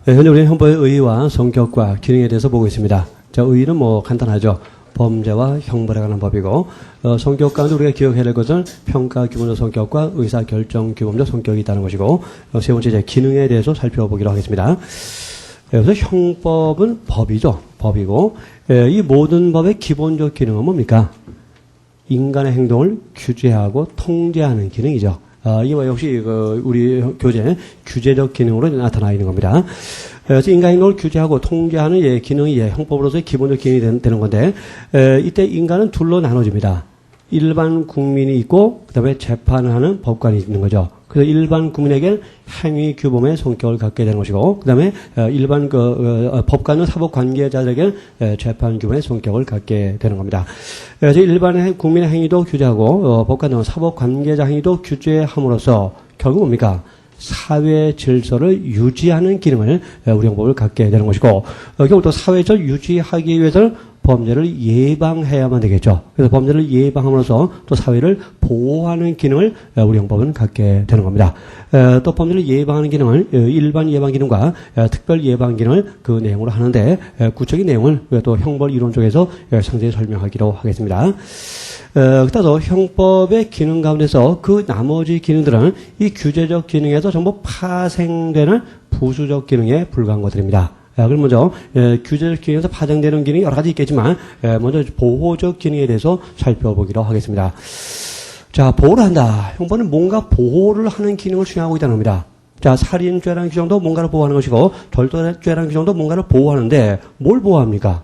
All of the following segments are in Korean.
네, 현재 우리는 형법의 의의와 성격과 기능에 대해서 보고 있습니다. 자, 의의는 뭐 간단하죠. 범죄와 형벌에 관한 법이고, 성격 가운데 우리가 기억해야 될 것은 평가 규범적 성격과 의사 결정 규범적 성격이 있다는 것이고, 세 번째 이제 기능에 대해서 살펴보기로 하겠습니다. 그래서 형법은 법이죠. 법이고, 이 모든 법의 기본적 기능은 뭡니까? 인간의 행동을 규제하고 통제하는 기능이죠. 이거 역시 우리 교재 규제적 기능으로 나타나 있는 겁니다. 그래서 인간 행동을 규제하고 통제하는 기능이 형법으로서의 기본적 기능이 되는 건데, 이때 인간은 둘로 나눠집니다. 일반 국민이 있고, 그 다음에 재판을 하는 법관이 있는 거죠. 그래서 일반 국민에게는 행위 규범의 성격을 갖게 되는 것이고, 그 다음에 일반 법관은 사법 관계자들에게는 재판 규범의 성격을 갖게 되는 겁니다. 그래서 일반 국민의 행위도 규제하고, 법관은 사법 관계자 행위도 규제함으로써 결국 뭡니까? 사회 질서를 유지하는 기능을 우리 형법을 갖게 되는 것이고, 결국 또 사회 질서를 유지하기 위해서는 범죄를 예방해야만 되겠죠. 그래서 범죄를 예방함으로써 또 사회를 보호하는 기능을 우리 형법은 갖게 되는 겁니다. 또 범죄를 예방하는 기능을 일반 예방 기능과 특별 예방 기능을 그 내용으로 하는데, 구체적인 내용을 또 형벌 이론 쪽에서 상세히 설명하기로 하겠습니다. 따라서 형법의 기능 가운데서 그 나머지 기능들은 이 규제적 기능에서 전부 파생되는 부수적 기능에 불과한 것들입니다. 그럼 먼저 규제적 기능에서 파생되는 기능이 여러 가지 있겠지만, 먼저 보호적 기능에 대해서 살펴보기로 하겠습니다. 자, 보호를 한다. 형법은 뭔가 보호를 하는 기능을 수행하고 있다는 겁니다. 자, 살인죄라는 규정도 뭔가를 보호하는 것이고, 절도죄라는 규정도 뭔가를 보호하는데, 뭘 보호합니까?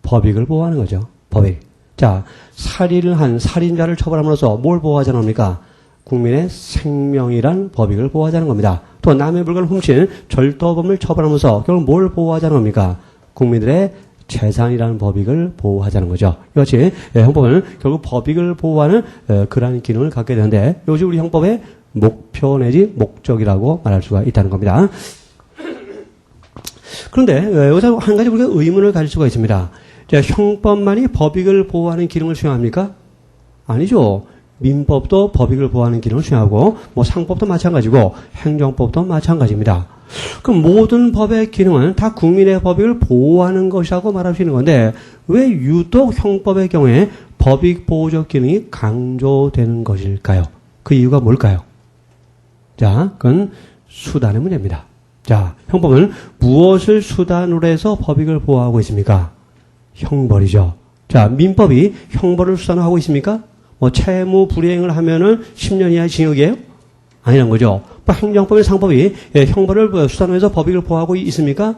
법익을 보호하는 거죠. 법익. 자, 살인을 한 살인자를 처벌함으로써 뭘 보호하자는 겁니까? 국민의 생명이란 법익을 보호하자는 겁니다. 또 남의 물건을 훔친 절도범을 처벌하면서 결국 뭘 보호하자는 겁니까? 국민들의 재산이라는 법익을 보호하자는 거죠. 이것이 형법은 결국 법익을 보호하는 그러한 기능을 갖게 되는데, 이것이 우리 형법의 목표 내지 목적이라고 말할 수가 있다는 겁니다. 그런데 여기서 한 가지 우리가 의문을 가질 수가 있습니다. 형법만이 법익을 보호하는 기능을 수행합니까? 아니죠. 민법도 법익을 보호하는 기능을 수행하고, 뭐 상법도 마찬가지고 행정법도 마찬가지입니다. 그럼 모든 법의 기능은 다 국민의 법익을 보호하는 것이라고 말할 수 있는 건데, 왜 유독 형법의 경우에 법익 보호적 기능이 강조되는 것일까요? 그 이유가 뭘까요? 자, 그건 수단의 문제입니다. 자, 형법은 무엇을 수단으로 해서 법익을 보호하고 있습니까? 형벌이죠. 자, 민법이 형벌을 수단으로 하고 있습니까? 뭐 채무 불이행을 하면은 10년 이하의 징역이에요? 아니란 거죠. 뭐 행정법이나 상법이 형벌을 수단으로 해서 법익을 보호하고 있습니까?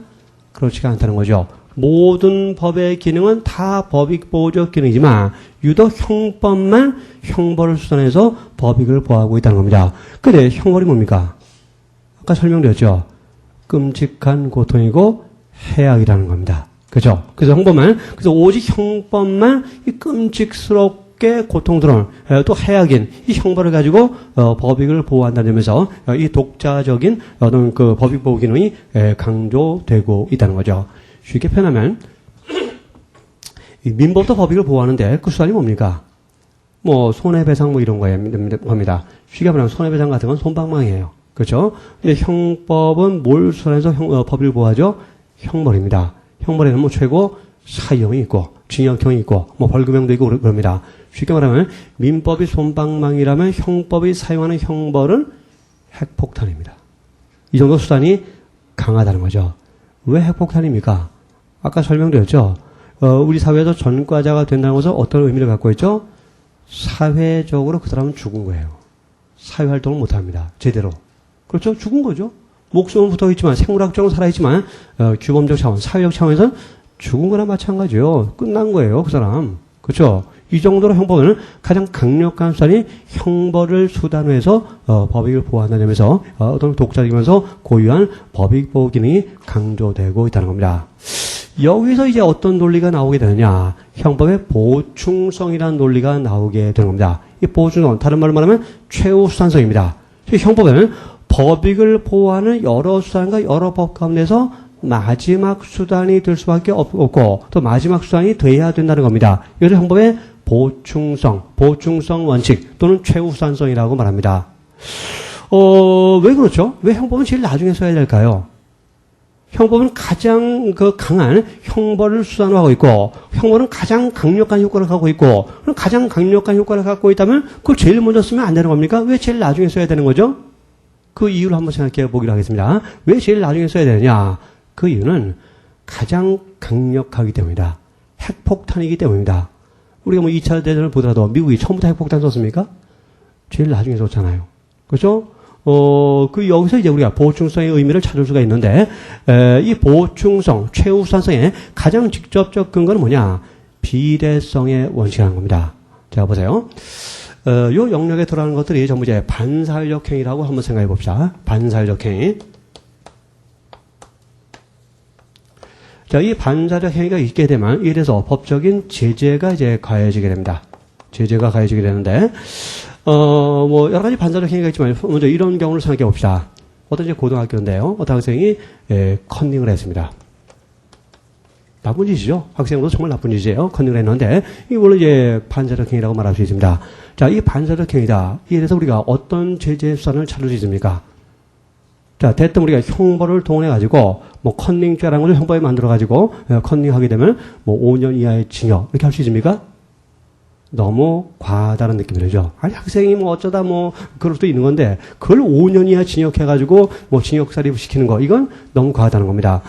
그렇지가 않다는 거죠. 모든 법의 기능은 다 법익 보호적 기능이지만 유독 형법만 형벌을 수단으로 해서 법익을 보호하고 있다는 겁니다. 근데 형벌이 뭡니까? 아까 설명드렸죠. 끔찍한 고통이고 해악이라는 겁니다. 그죠? 그래서 그래서 오직 형법만 이 끔찍스럽게 고통스러운, 또 해악인 이 형벌을 가지고, 법익을 보호한다는 점에서, 이 독자적인 어떤 그 법익 보호 기능이 강조되고 있다는 거죠. 쉽게 표현하면, 이 민법도 법익을 보호하는데 그 수단이 뭡니까? 뭐, 손해배상 뭐 이런 겁니다. 쉽게 말하면 손해배상 같은 건 솜방망이에요. 그렇죠? 근데 형법은 뭘 수단해서 법익을 보호하죠? 형벌입니다. 형벌에는 뭐 최고 사형이 있고 징역형이 있고 뭐 벌금형도 있고 그럽니다. 쉽게 말하면 민법이 솜방망이라면 형법이 사용하는 형벌은 핵폭탄입니다. 이 정도 수단이 강하다는 거죠. 왜 핵폭탄입니까? 아까 설명드렸죠. 우리 사회에서 전과자가 된다는 것은 어떤 의미를 갖고 있죠? 사회적으로 그 사람은 죽은 거예요. 사회활동을 못합니다. 제대로. 그렇죠? 죽은 거죠. 목숨은 붙어있지만 생물학적으로 살아있지만 규범적 차원, 사회적 차원에서는 죽은 거나 마찬가지예요. 끝난 거예요. 그 사람. 그렇죠? 이 정도로 형법은 가장 강력한 수단이 형벌을 수단으로 해서 법익을 보호한다는 점에서 어떤 독자적이면서 고유한 법익 보호 기능이 강조되고 있다는 겁니다. 여기서 이제 어떤 논리가 나오게 되느냐. 형법의 보충성이라는 논리가 나오게 되는 겁니다. 이 보충성, 다른 말로 말하면 최후 수단성입니다. 형법은 법익을 보호하는 여러 수단과 여러 법 가운데서 마지막 수단이 될 수밖에 없고 또 마지막 수단이 돼야 된다는 겁니다. 이것을 형법의 보충성 원칙 또는 최후 수단성이라고 말합니다. 왜 그렇죠? 왜 형법은 제일 나중에 써야 될까요? 형법은 가장 그 강한 형벌을 수단으로 하고 있고, 형벌은 가장 강력한 효과를 갖고 있고, 그럼 가장 강력한 효과를 갖고 있다면 그걸 제일 먼저 쓰면 안 되는 겁니까? 왜 제일 나중에 써야 되는 거죠? 그 이유를 한번 생각해 보기로 하겠습니다. 왜 제일 나중에 써야 되느냐? 그 이유는 가장 강력하기 때문이다. 핵폭탄이기 때문입니다. 우리가 뭐 2차 대전을 보더라도 미국이 처음부터 핵폭탄 썼습니까? 제일 나중에 썼잖아요. 그렇죠? 여기서 이제 우리가 보충성의 의미를 찾을 수가 있는데, 이 보충성, 최우수한성의 가장 직접적 근거는 뭐냐? 비례성의 원칙이라는 겁니다. 자, 보세요. 요 영역에 들어가는 것들이 전부 이제 반사회적 행위라고 한번 생각해 봅시다. 반사회적 행위. 자, 이 반사적 행위가 있게 되면, 이에 대해서 법적인 제재가 이제 가해지게 됩니다. 제재가 가해지게 되는데, 뭐, 여러 가지 반사적 행위가 있지만, 먼저 이런 경우를 생각해 봅시다. 어떤 이제 고등학교인데요. 어떤 학생이, 컨닝을 했습니다. 나쁜 짓이죠. 학생으로 정말 나쁜 짓이에요. 컨닝을 했는데, 이걸로 이제 반사적 행위라고 말할 수 있습니다. 자, 이 반사적 행위다. 이에 대해서 우리가 어떤 제재 수단을 찾을 수 있습니까? 자, 대뜸 우리가 형벌을 동원해가지고, 뭐, 컨닝죄라는 것을 형법에 만들어가지고, 컨닝하게 되면, 뭐, 5년 이하의 징역, 이렇게 할 수 있습니까? 너무 과하다는 느낌이 들죠. 아니, 학생이 뭐 어쩌다 뭐, 그럴 수도 있는 건데, 그걸 5년 이하 징역해가지고, 뭐, 징역살이 시키는 거, 이건 너무 과하다는 겁니다.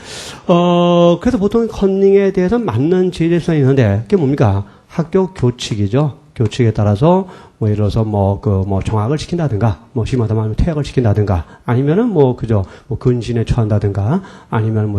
그래서 보통 컨닝에 대해서 맞는 제재 수단이 있는데, 그게 뭡니까? 학교 교칙이죠. 교칙에 따라서, 뭐, 예를 들어서 정학을 시킨다든가, 뭐, 심하다면 퇴학을 시킨다든가, 아니면은 뭐, 근신에 처한다든가, 아니면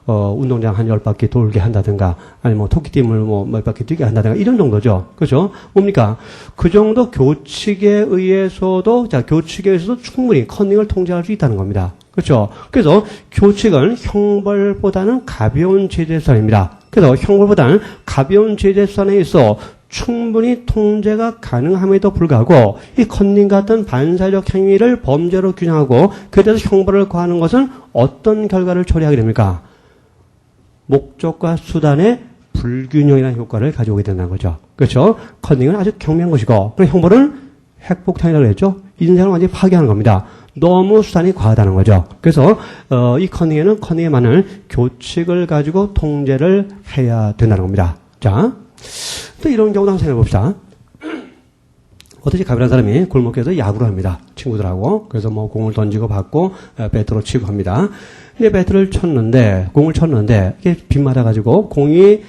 운동장 한 10바퀴 돌게 한다든가, 아니면 토끼띠을 몇 바퀴 뛰게 한다든가, 이런 정도죠. 그죠? 뭡니까? 그 정도 교칙에 의해서도, 교칙에 의해서도 충분히 컨닝을 통제할 수 있다는 겁니다. 그렇죠? 그래서 교칙은 형벌보다는 가벼운 제재 수단입니다. 그래서 형벌보다는 가벼운 제재 수단에 있어 충분히 통제가 가능함에도 불구하고 이 컨닝 같은 반사적 행위를 범죄로 규정하고 그에 대해서 형벌을 가하는 것은 어떤 결과를 초래하게 됩니까? 목적과 수단의 불균형이라는 효과를 가져오게 된다는 거죠. 그렇죠? 컨닝은 아주 경미한 것이고 그럼 형벌은 핵폭탄이라고 했죠. 인생을 완전히 파괴하는 겁니다. 너무 수단이 과하다는 거죠. 그래서 이 컨닝에는 컨닝에 맞는 교칙을 가지고 통제를 해야 된다는 겁니다. 자, 또 이런 경우도 한번 생각해 봅시다. 어떻게 가벼운 사람이 골목에서 야구를 합니다. 친구들하고. 그래서 뭐 공을 던지고 받고 배트로 치고 합니다. 근데 배트를 쳤는데 공을 쳤는데 이게 빗 맞아가지고 공이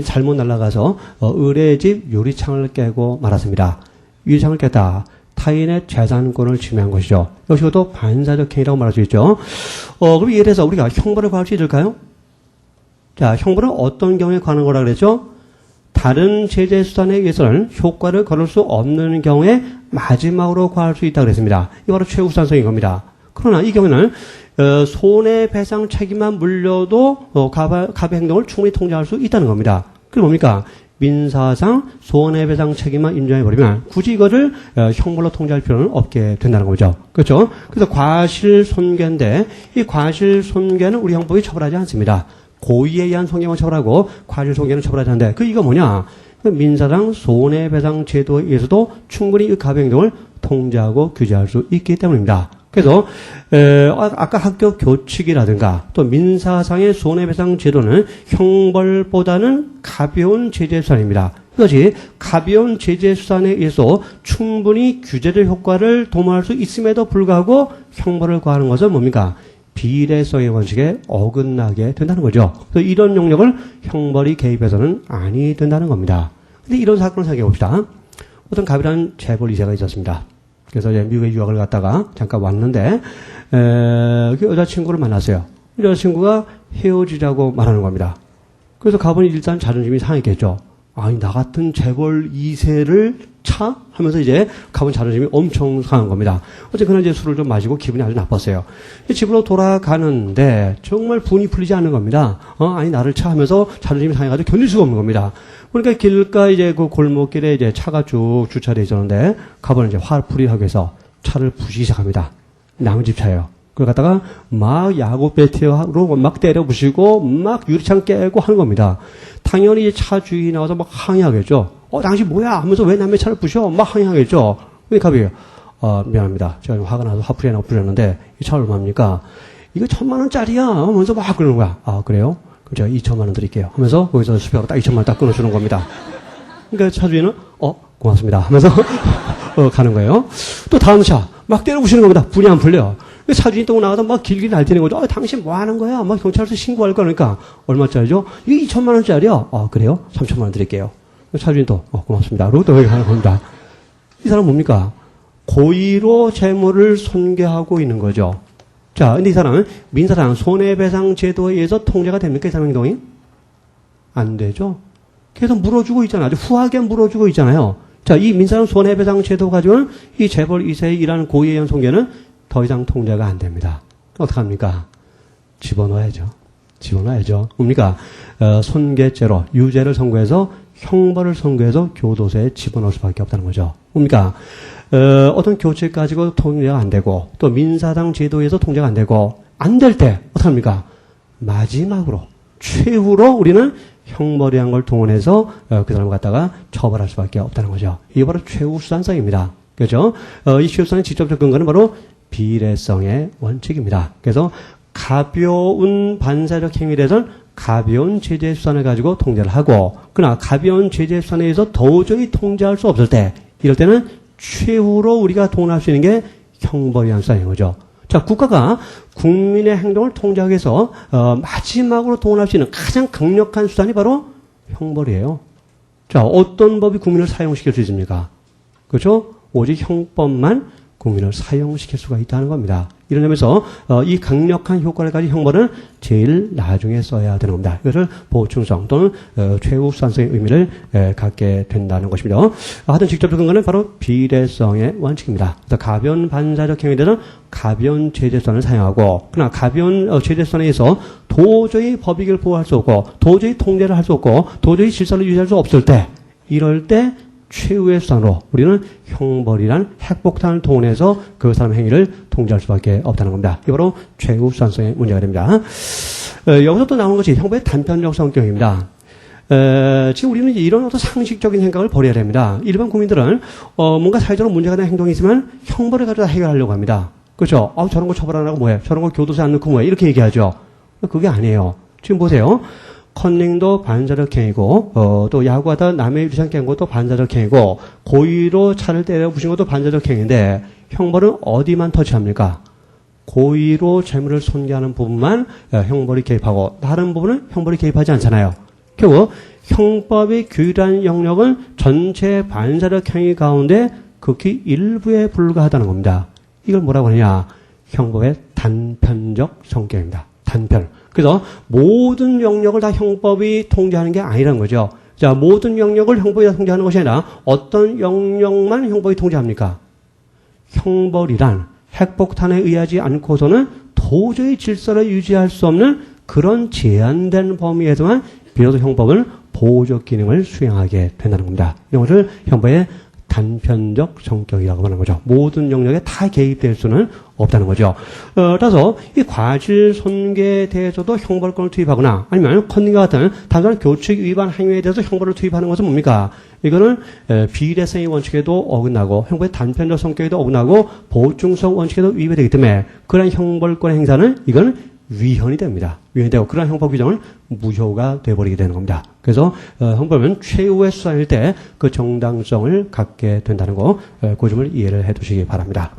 잘못 날아가서 의뢰의 집 유리창을 깨고 말았습니다. 유리창을 깼다. 타인의 재산권을 침해한 것이죠. 이것도 반사적 행위라고 말할 수 있죠. 그럼 이에 대해서 우리가 형벌을 가할 수 있을까요? 자, 형벌은 어떤 경우에 관한 거라 그랬죠? 다른 제재 수단에 의해서는 효과를 거둘 수 없는 경우에 마지막으로 과할 수 있다고 그랬습니다. 이거 바로 최우수한성인 겁니다. 그러나 이 경우에는 손해배상 책임만 물려도 갑의 행동을 충분히 통제할 수 있다는 겁니다. 그게 뭡니까? 민사상 손해배상 책임만 인정해버리면 굳이 이거를 형벌로 통제할 필요는 없게 된다는 거죠. 그렇죠? 그래서 과실손괴인데 이 과실손괴는 우리 형법이 처벌하지 않습니다. 고의에 의한 손괴만 처벌하고 과실손괴는 처벌하지 않는데 이거 뭐냐? 민사상 손해배상 제도에 의해서도 충분히 이 갑의 행동을 통제하고 규제할 수 있기 때문입니다. 그래서 아까 학교 교칙이라든가 또 민사상의 손해배상 제도는 형벌보다는 가벼운 제재 수단입니다. 이것이 가벼운 제재 수단에 의해서 충분히 규제될 효과를 도모할 수 있음에도 불구하고 형벌을 가하는 것은 뭡니까? 비례성의 원칙에 어긋나게 된다는 거죠. 그래서 이런 영역을 형벌이 개입해서는 아니 된다는 겁니다. 근데 이런 사건을 생각해 봅시다. 어떤 갑이라는 재벌 2세가 있었습니다. 그래서 이제 미국에 유학을 갔다가 잠깐 왔는데, 그 여자친구를 만났어요. 여자친구가 헤어지자고 말하는 겁니다. 그래서 갑은 일단 자존심이 상했겠죠. 아니, 나 같은 재벌 2세를 차? 하면서 이제 갑은 자존심이 엄청 상한 겁니다. 어쨌거나 이제 술을 좀 마시고 기분이 아주 나빴어요. 집으로 돌아가는데 정말 분이 풀리지 않는 겁니다. 아니, 나를 차 하면서 자존심이 상해가지고 견딜 수가 없는 겁니다. 그러니까 길가 이제 그 골목길에 이제 차가 쭉 주차되어 있었는데 갑은 이제 화풀이하기 위해서 차를 부시기 시작합니다. 남의 집 차예요. 그걸 갖다가 막 야구 배트로 막 때려 부시고 막 유리창 깨고 하는 겁니다. 당연히 차 주인이 나와서 막 항의하겠죠. 당신 뭐야? 하면서 왜 남의 차를 부셔? 막 항의하겠죠. 근데 갑이 미안합니다. 제가 화가 나서 화풀이에 나고 부렸는데 이 차 얼마입니까? 이거 1,000만 원짜리야 하면서 막 그러는 거야. 아, 그래요? 그럼 제가 2천만 원 드릴게요 하면서 거기서 수표로 딱 2천만 원 딱 끊어주는 겁니다. 그러니까 차주인은 고맙습니다 하면서 가는 거예요. 또 다음 차 막 때려부시는 겁니다. 분이 안 풀려. 차주인이 또 나가서 막 길게 날뛰는 거죠. 당신 뭐 하는 거야? 막 경찰서 신고할 거니까. 얼마짜리죠? 이게 2천만 원짜리야. 아, 그래요? 3천만 원 드릴게요. 차주인 또, 고맙습니다. 그리고 또 여기 가는 겁니다. 이 사람 뭡니까? 고의로 재물을 손괴하고 있는 거죠. 자, 근데 이 사람은 민사상 손해배상 제도에 의해서 통제가 됩니까? 이 사람 행동이? 안 되죠? 계속 물어주고 있잖아요. 아주 후하게 물어주고 있잖아요. 자, 이 민사상 손해배상 제도 가지고는 이 재벌 2세의 일하는 고의에 의한 손괴는 더 이상 통제가 안 됩니다. 어떡합니까? 집어넣어야죠. 뭡니까? 손괴죄로 유죄를 선고해서 형벌을 선고해서 교도소에 집어넣을 수밖에 없다는 거죠. 뭡니까? 어떤 교칙 가지고 통제가 안 되고 또 민사상 제도에서 통제가 안 되고 안 될 때 어떡합니까? 마지막으로 최후로 우리는 형벌이란 걸 동원해서 그 사람을 갖다가 처벌할 수밖에 없다는 거죠. 이게 바로 최후 수단성입니다. 그렇죠? 이 최후 수단의 직접적 근거는 바로 비례성의 원칙입니다. 그래서 가벼운 반사적 행위에 대해서는 가벼운 제재 수단을 가지고 통제를 하고, 그러나 가벼운 제재 수단에 의해서 도저히 통제할 수 없을 때, 이럴 때는 최후로 우리가 동원할 수 있는 게 형벌이라는 수단인 거죠. 자, 국가가 국민의 행동을 통제하기 위해서 마지막으로 동원할 수 있는 가장 강력한 수단이 바로 형벌이에요. 자, 어떤 법이 국민을 사용시킬 수 있습니까? 그렇죠? 오직 형법만 국민을 사용시킬 수가 있다는 겁니다. 이런 점에서 이 강력한 효과를 가진 형벌은 제일 나중에 써야 되는 겁니다. 이것을 보충성 또는 최후 수단성의 의미를 갖게 된다는 것입니다. 하여튼 직접적 근거는 바로 비례성의 원칙입니다. 가벼운 반사적 행위에 대해서는 가벼운 제재수단을 사용하고, 그러나 가벼운 제재수단에 의해서 도저히 법익을 보호할 수 없고 도저히 통제를 할 수 없고 도저히 질서를 유지할 수 없을 때, 이럴 때 최후의 수단으로 우리는 형벌이란 핵폭탄을 동원해서 그 사람의 행위를 통제할 수밖에 없다는 겁니다. 이게 바로 최후 수단성의 문제가 됩니다. 여기서 또 나오는 것이 형벌의 단편적 성격입니다. 지금 우리는 이런 어떤 상식적인 생각을 버려야 됩니다. 일반 국민들은 뭔가 사회적으로 문제가 되는 행동이 있으면 형벌을 가지고 해결하려고 합니다. 그렇죠? 저런 거 처벌 안 하고 뭐해? 저런 거 교도소에 안 넣고 뭐해? 이렇게 얘기하죠. 그게 아니에요. 지금 보세요. 컨닝도 반사적 행위고, 또 야구하다 남의 유리창 깬 것도 반사적 행위고, 고의로 차를 때려 부신 것도 반사적 행위인데, 형벌은 어디만 터치합니까? 고의로 재물을 손괴하는 부분만 형벌이 개입하고, 다른 부분은 형벌이 개입하지 않잖아요. 결국 형법의 규율한 영역은 전체 반사적 행위 가운데 극히 일부에 불과하다는 겁니다. 이걸 뭐라고 하느냐? 형법의 단편적 성격입니다. 단편. 그래서 모든 영역을 다 형법이 통제하는 게 아니라는 거죠. 자, 모든 영역을 형법이 다 통제하는 것이 아니라 어떤 영역만 형법이 통제합니까? 형벌이란 핵폭탄에 의하지 않고서는 도저히 질서를 유지할 수 없는 그런 제한된 범위에서만 비로소 형법은 보호적 기능을 수행하게 된다는 겁니다. 이것을 형법의 단편적 성격이라고 말하는 거죠. 모든 영역에 다 개입될 수는 없다는 거죠. 따라서 이 과실 손괴에 대해서도 형벌권을 투입하거나 아니면 컨닝과 같은 단순한 교칙 위반 행위에 대해서 형벌을 투입하는 것은 뭡니까? 이거는 비례성의 원칙에도 어긋나고 형법의 단편적 성격에도 어긋나고 보충성 원칙에도 위배되기 때문에 그런 형벌권 행사는 이건 위헌이 됩니다. 위헌이 되고 그런 형법 규정은 무효가 돼버리게 되는 겁니다. 그래서 형법은 최후의 수단일 때 그 정당성을 갖게 된다는 거, 그 점을 이해를 해두시기 바랍니다.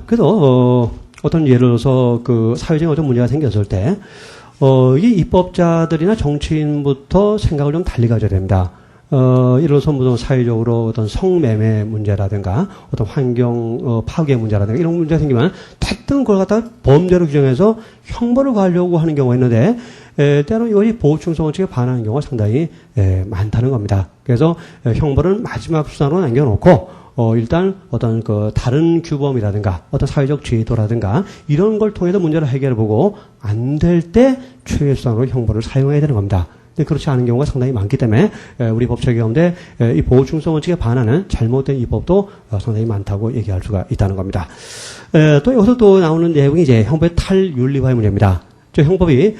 그래서 어떤 예를 들어서 그 사회적인 어떤 문제가 생겼을 때 이 입법자들이나 정치인부터 생각을 좀 달리 가져야 됩니다. 예를 들어서 무슨 사회적으로 어떤 성매매 문제라든가 어떤 환경 파괴 문제라든가 이런 문제가 생기면 대뜸 그걸 갖다가 범죄로 규정해서 형벌을 가하려고 하는 경우가 있는데 때로 이것이 보호충성 원칙에 반하는 경우가 상당히 많다는 겁니다. 그래서 형벌은 마지막 수단으로 남겨놓고 일단 어떤 그 다른 규범이라든가 어떤 사회적 제도라든가 이런 걸 통해서 문제를 해결해보고 안 될 때 최후의 수단으로 형벌을 사용해야 되는 겁니다. 근데 그렇지 않은 경우가 상당히 많기 때문에 우리 법적 가운데 이 보호충성 원칙에 반하는 잘못된 입법도 상당히 많다고 얘기할 수가 있다는 겁니다. 또 여기서 또 나오는 내용이 이제 형법의 탈윤리화의 문제입니다. 형법이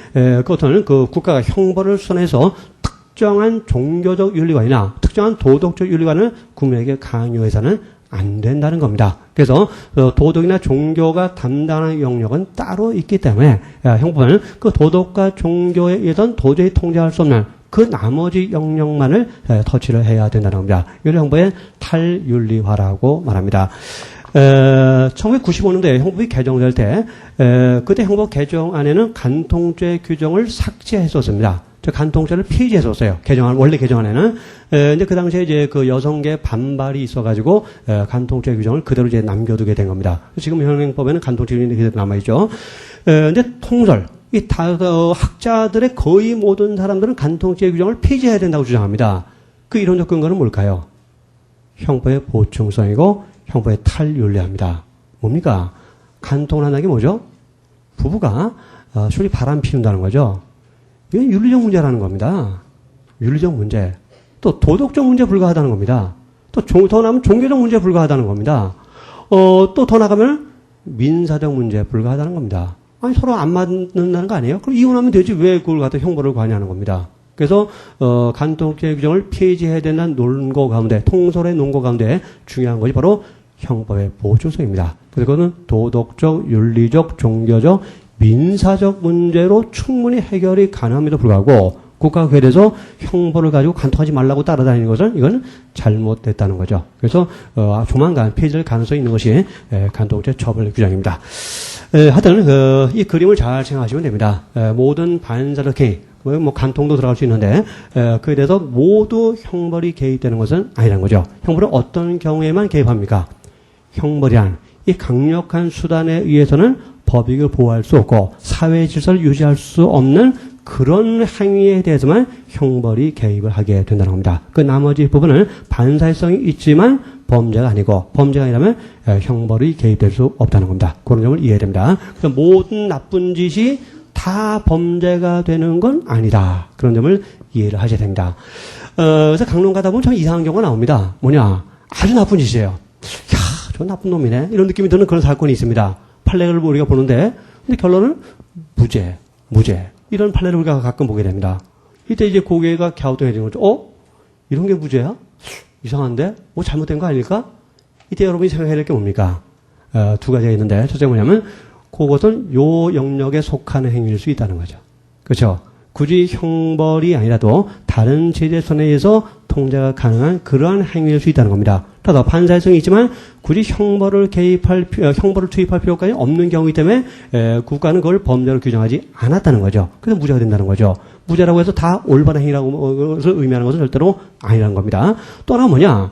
어떤 그 국가가 형벌을 수반해서 특정한 종교적 윤리관이나 특정한 도덕적 윤리관을 국민에게 강요해서는 안 된다는 겁니다. 그래서 도덕이나 종교가 담당하는 영역은 따로 있기 때문에 형법은 그 도덕과 종교에 의해서는 도저히 통제할 수 없는 그 나머지 영역만을 터치를 해야 된다는 겁니다. 이걸 형법의 탈윤리화라고 말합니다. 1995년도에 형법이 개정될 때 그때 형법 개정안에는 간통죄 규정을 삭제했었습니다. 간통죄를 폐지했었어요. 원래 개정안에는. 근데 그 당시에 이제 그 여성계 반발이 있어가지고, 간통죄 규정을 그대로 이제 남겨두게 된 겁니다. 지금 현행법에는 간통죄 규정이 그대로 남아있죠. 근데 통설, 학자들의 거의 모든 사람들은 간통죄 규정을 폐지해야 된다고 주장합니다. 그 이론적 근거는 뭘까요? 형법의 보충성이고, 형법의 탈윤리화입니다. 뭡니까? 간통을 한다는 게 뭐죠? 부부가, 술이 바람 피운다는 거죠. 이건 윤리적 문제라는 겁니다. 윤리적 문제. 또 도덕적 문제에 불과하다는 겁니다. 또 더 나가면 종교적 문제에 불과하다는 겁니다. 또 더 나가면 민사적 문제에 불과하다는 겁니다. 아니 서로 안 맞는다는 거 아니에요? 그럼 이혼하면 되지 왜 그걸 갖다 형벌을 관여하는 겁니다. 그래서 간통죄 규정을 폐지해야 된다는 논거 가운데 통솔의 논거 가운데 중요한 것이 바로 형법의 보충성입니다. 그래서 그거는 도덕적, 윤리적, 종교적, 민사적 문제로 충분히 해결이 가능함에도 불구하고 국가가 그에 대해서 형벌을 가지고 간통하지 말라고 따라다니는 것은 이건 잘못됐다는 거죠. 그래서 조만간 폐지될 가능성이 있는 것이 간통죄 처벌 규정입니다. 하여튼 이 그림을 잘 생각하시면 됩니다. 모든 반사적 행위, 뭐 간통도 들어갈 수 있는데 그에 대해서 모두 형벌이 개입되는 것은 아니라는 거죠. 형벌은 어떤 경우에만 개입합니까? 형벌이란 이 강력한 수단에 의해서는 법익을 보호할 수 없고 사회 질서를 유지할 수 없는 그런 행위에 대해서만 형벌이 개입을 하게 된다는 겁니다. 그 나머지 부분은 반사회성이 있지만 범죄가 아니고 범죄가 아니라면 형벌이 개입될 수 없다는 겁니다. 그런 점을 이해해야 됩니다. 그래서 모든 나쁜 짓이 다 범죄가 되는 건 아니다. 그런 점을 이해를 하셔야 됩니다. 그래서 강론 가다 보면 참 이상한 경우가 나옵니다. 뭐냐? 아주 나쁜 짓이에요. 야, 저 나쁜 놈이네. 이런 느낌이 드는 그런 사건이 있습니다. 판례를 우리가 보는데, 근데 결론은 무죄. 이런 판례를 우리가 가끔 보게 됩니다. 이때 이제 고개가 갸우뚱해지는 거죠. 이런 게 무죄야? 이상한데? 뭐 잘못된 거 아닐까? 이때 여러분이 생각해야 될 게 뭡니까? 두 가지가 있는데, 첫째 뭐냐면, 그것은 요 영역에 속하는 행위일 수 있다는 거죠. 그렇죠? 굳이 형벌이 아니라도 다른 제재선에 의해서 통제가 가능한 그러한 행위일 수 있다는 겁니다. 더더 반사회성이 있지만 굳이 형벌을 투입할 필요까지 없는 경우이기 때문에 국가는 그걸 범죄로 규정하지 않았다는 거죠. 그래서 무죄가 된다는 거죠. 무죄라고 해서 다 올바른 행위라고 의미하는 것은 절대로 아니라는 겁니다. 또 하나 뭐냐?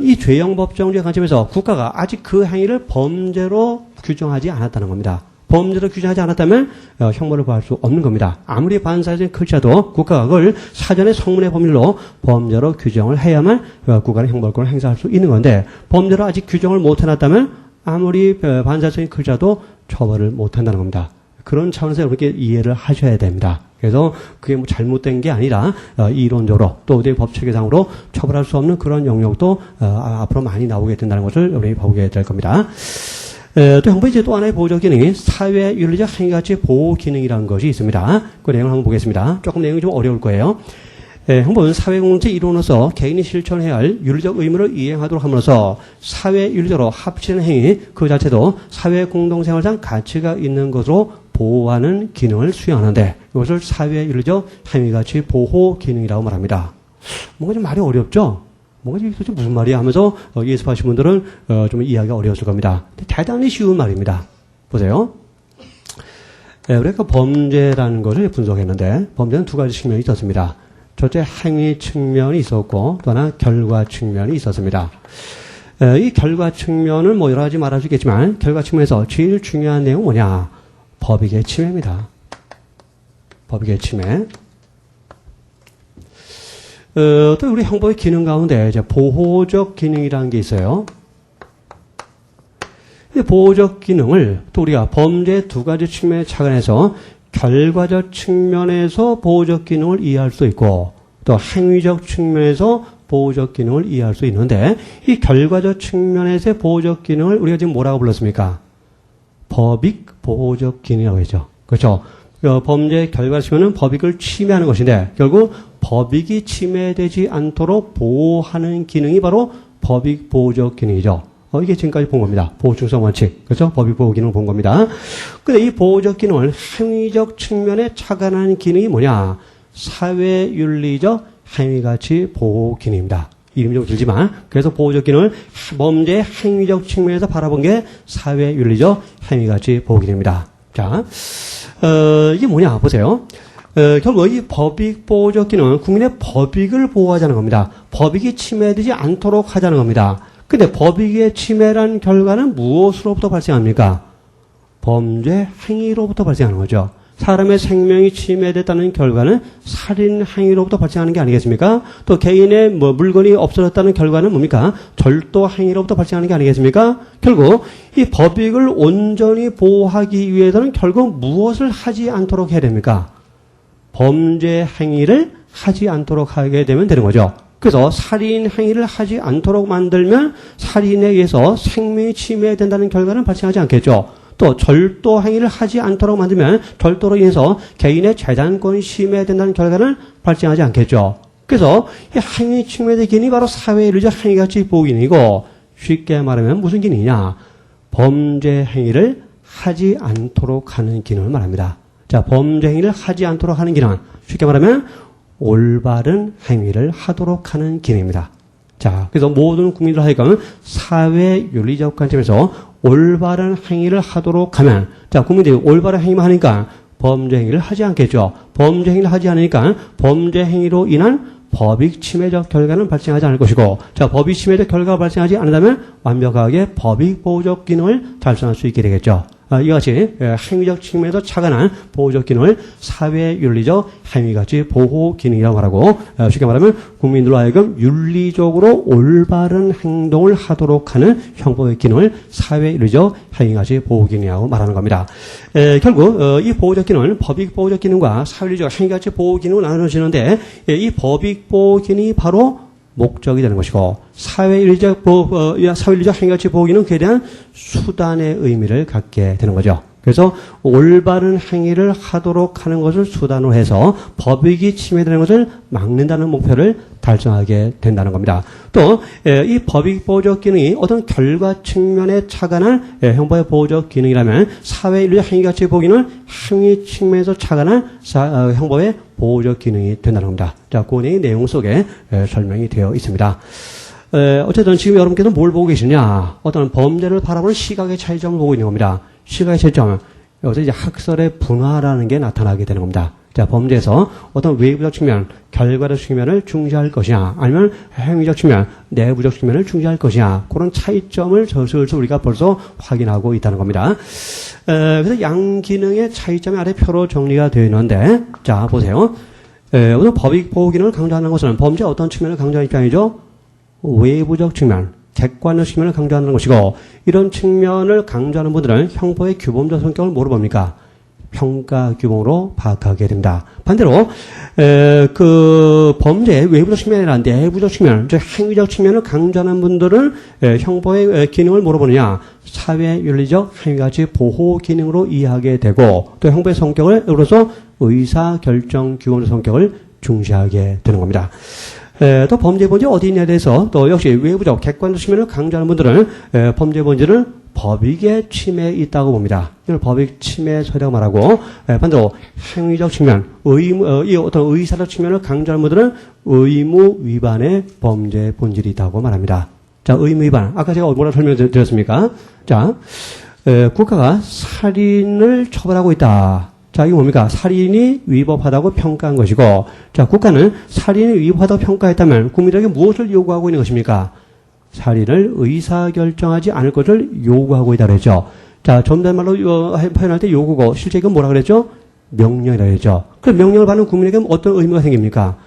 이 죄형 법정주의 관점에서 국가가 아직 그 행위를 범죄로 규정하지 않았다는 겁니다. 범죄로 규정하지 않았다면 형벌을 받을 수 없는 겁니다. 아무리 반사회적인 클지라도 국가가 그걸 사전에 성문의 법률로 범죄로 규정을 해야만 국가는 형벌권을 행사할 수 있는 건데 범죄로 아직 규정을 못 해놨다면 아무리 반사회적인 클지라도 처벌을 못 한다는 겁니다. 그런 차원에서 그렇게 이해를 하셔야 됩니다. 그래서 그게 뭐 잘못된 게 아니라 이론적으로 또 어디 법체계상으로 처벌할 수 없는 그런 영역도 앞으로 많이 나오게 된다는 것을 여러분이 보게 될 겁니다. 또 형법의 이제 또 하나의 보호적 기능이 사회윤리적 행위가치 보호 기능이라는 것이 있습니다. 그 내용을 한번 보겠습니다. 조금 내용이 좀 어려울 거예요. 형법은 사회공동체 이론으로서 개인이 실천해야 할 윤리적 의무를 이행하도록 함으로써 사회윤리적으로 합치는 행위 그 자체도 사회공동생활상 가치가 있는 것으로 보호하는 기능을 수행하는데 이것을 사회윤리적 행위가치 보호 기능이라고 말합니다. 뭔가 좀 말이 어렵죠? 뭔가 도대체 무슨 말이야 하면서 예습하신 분들은 좀 이해하기가 어려웠을 겁니다. 대단히 쉬운 말입니다. 보세요. 우리가 범죄라는 것을 분석했는데 범죄는 두 가지 측면이 있었습니다. 첫째 행위 측면이 있었고 또 하나 결과 측면이 있었습니다. 이 결과 측면은 뭐 여러 가지 말할 수 있겠지만 결과 측면에서 제일 중요한 내용은 뭐냐? 법익의 침해입니다. 법익의 침해. 또 우리 형법의 기능 가운데 이제 보호적 기능이라는 게 있어요. 이 보호적 기능을 또 우리가 범죄 두 가지 측면에 착안해서 결과적 측면에서 보호적 기능을 이해할 수 있고 또 행위적 측면에서 보호적 기능을 이해할 수 있는데 이 결과적 측면에서의 보호적 기능을 우리가 지금 뭐라고 불렀습니까? 법익 보호적 기능이라고 했죠. 그렇죠? 범죄의 결과 측면은 법익을 침해하는 것인데 결국 법익이 침해되지 않도록 보호하는 기능이 바로 법익 보호적 기능이죠. 이게 지금까지 본 겁니다. 보호충성 원칙. 그렇죠? 법익 보호 기능을 본 겁니다. 근데 이 보호적 기능을 행위적 측면에 착안한 기능이 뭐냐? 사회윤리적 행위가치 보호 기능입니다. 이름이 좀 길지만, 그래서 보호적 기능을 범죄 행위적 측면에서 바라본 게 사회윤리적 행위가치 보호 기능입니다. 자, 이게 뭐냐? 보세요. 결국 이 법익 보호적 기능은 국민의 법익을 보호하자는 겁니다. 법익이 침해되지 않도록 하자는 겁니다. 근데 법익의 침해란 결과는 무엇으로부터 발생합니까? 범죄 행위로부터 발생하는 거죠. 사람의 생명이 침해됐다는 결과는 살인 행위로부터 발생하는 게 아니겠습니까? 또 개인의 물건이 없어졌다는 결과는 뭡니까? 절도 행위로부터 발생하는 게 아니겠습니까? 결국 이 법익을 온전히 보호하기 위해서는 결국 무엇을 하지 않도록 해야 됩니까? 범죄 행위를 하지 않도록 하게 되면 되는 거죠. 그래서 살인 행위를 하지 않도록 만들면 살인에 의해서 생명이 침해된다는 결과는 발생하지 않겠죠. 또 절도 행위를 하지 않도록 만들면 절도로 인해서 개인의 재산권이 침해된다는 결과는 발생하지 않겠죠. 그래서 이 행위 침해의 기능이 바로 사회윤리적 행위가치 보호 기능이고, 쉽게 말하면 무슨 기능이냐? 범죄 행위를 하지 않도록 하는 기능을 말합니다. 자, 범죄 행위를 하지 않도록 하는 기능, 쉽게 말하면 올바른 행위를 하도록 하는 기능입니다. 자, 그래서 모든 국민들 하여금 사회윤리적 관점에서 올바른 행위를 하도록 하면, 자, 국민들이 올바른 행위만 하니까 범죄 행위를 하지 않겠죠. 범죄 행위를 하지 않으니까 범죄 행위로 인한 법익 침해적 결과는 발생하지 않을 것이고, 자, 법익 침해적 결과가 발생하지 않는다면 완벽하게 법익 보호적 기능을 달성할 수 있게 되겠죠. 이와 같이 행위적 측면에서 착안한 보호적 기능을 사회윤리적 행위가치 보호 기능이라고 말하고, 쉽게 말하면 국민들로 하여금 윤리적으로 올바른 행동을 하도록 하는 형법의 기능을 사회윤리적 행위가치 보호 기능이라고 말하는 겁니다. 결국 이 보호적 기능은 법익 보호적 기능과 사회윤리적 행위가치 보호 기능을 나누어지는데, 이 법익 보호 기능이 바로 목적이 되는 것이고, 사회윤리적 행위가치 보호 기능은 그에 대한 수단의 의미를 갖게 되는 거죠. 그래서 올바른 행위를 하도록 하는 것을 수단으로 해서 법익이 침해되는 것을 막는다는 목표를 달성하게 된다는 겁니다. 또 이 법익 보호적 기능이 어떤 결과 측면에 착안한 형법의 보호적 기능이라면, 사회윤리적 행위가치 보호 기능은 행위 측면에서 착안한 형법의 보호적 기능이 된다는 겁니다. 자, 그 내용 속에 설명이 되어 있습니다. 어쨌든 지금 여러분께서 뭘 보고 계시냐? 어떤 범죄를 바라보는 시각의 차이점을 보고 있는 겁니다. 시각의 차이점, 여기서 이제 학설의 분화라는 게 나타나게 되는 겁니다. 자, 범죄에서 어떤 외부적 측면, 결과적 측면을 중시할 것이냐, 아니면 행위적 측면, 내부적 측면을 중시할 것이냐, 그런 차이점을 슬슬 우리가 벌써 확인하고 있다는 겁니다. 그래서 양기능의 차이점이 아래 표로 정리가 되어 있는데, 자, 보세요. 오늘 법익 보호 기능을 강조하는 것은 범죄 어떤 측면을 강조하는 입장이죠? 외부적 측면, 객관적 측면을 강조하는 것이고, 이런 측면을 강조하는 분들은 형법의 규범적 성격을 뭐로 봅니까? 평가 규범으로 파악하게 됩니다. 반대로 그 범죄의 외부적 측면이나 내부적 측면, 즉 행위적 측면을 강조하는 분들은 형법의 기능을 뭐로 보느냐? 사회윤리적 행위가치 보호 기능으로 이해하게 되고, 또 형법의 성격으로서 의사결정 규범적 성격을 중시하게 되는 겁니다. 또 범죄 본질이 어디 있냐에 대해서 또 역시 외부적 객관적 측면을 강조하는 분들은 범죄 본질은 법익의 침해에 있다고 봅니다. 이걸 법익 침해 소리라고 말하고, 반대로 행위적 측면, 이 어떤 의사적 측면을 강조하는 분들은 의무 위반의 범죄 본질이 있다고 말합니다. 자, 의무 위반. 아까 제가 뭐라 설명드렸습니까? 자, 국가가 살인을 처벌하고 있다. 자, 이게 뭡니까? 살인이 위법하다고 평가한 것이고, 자, 국가는 살인이 위법하다고 평가했다면 국민들에게 무엇을 요구하고 있는 것입니까? 살인을 의사결정하지 않을 것을 요구하고 있다고 그랬죠. 자, 존댓말로 표현할 때 요구고, 실제 이건 뭐라 그랬죠? 명령이라고 그랬죠. 그럼 명령을 받는 국민에게 어떤 의무가 생깁니까?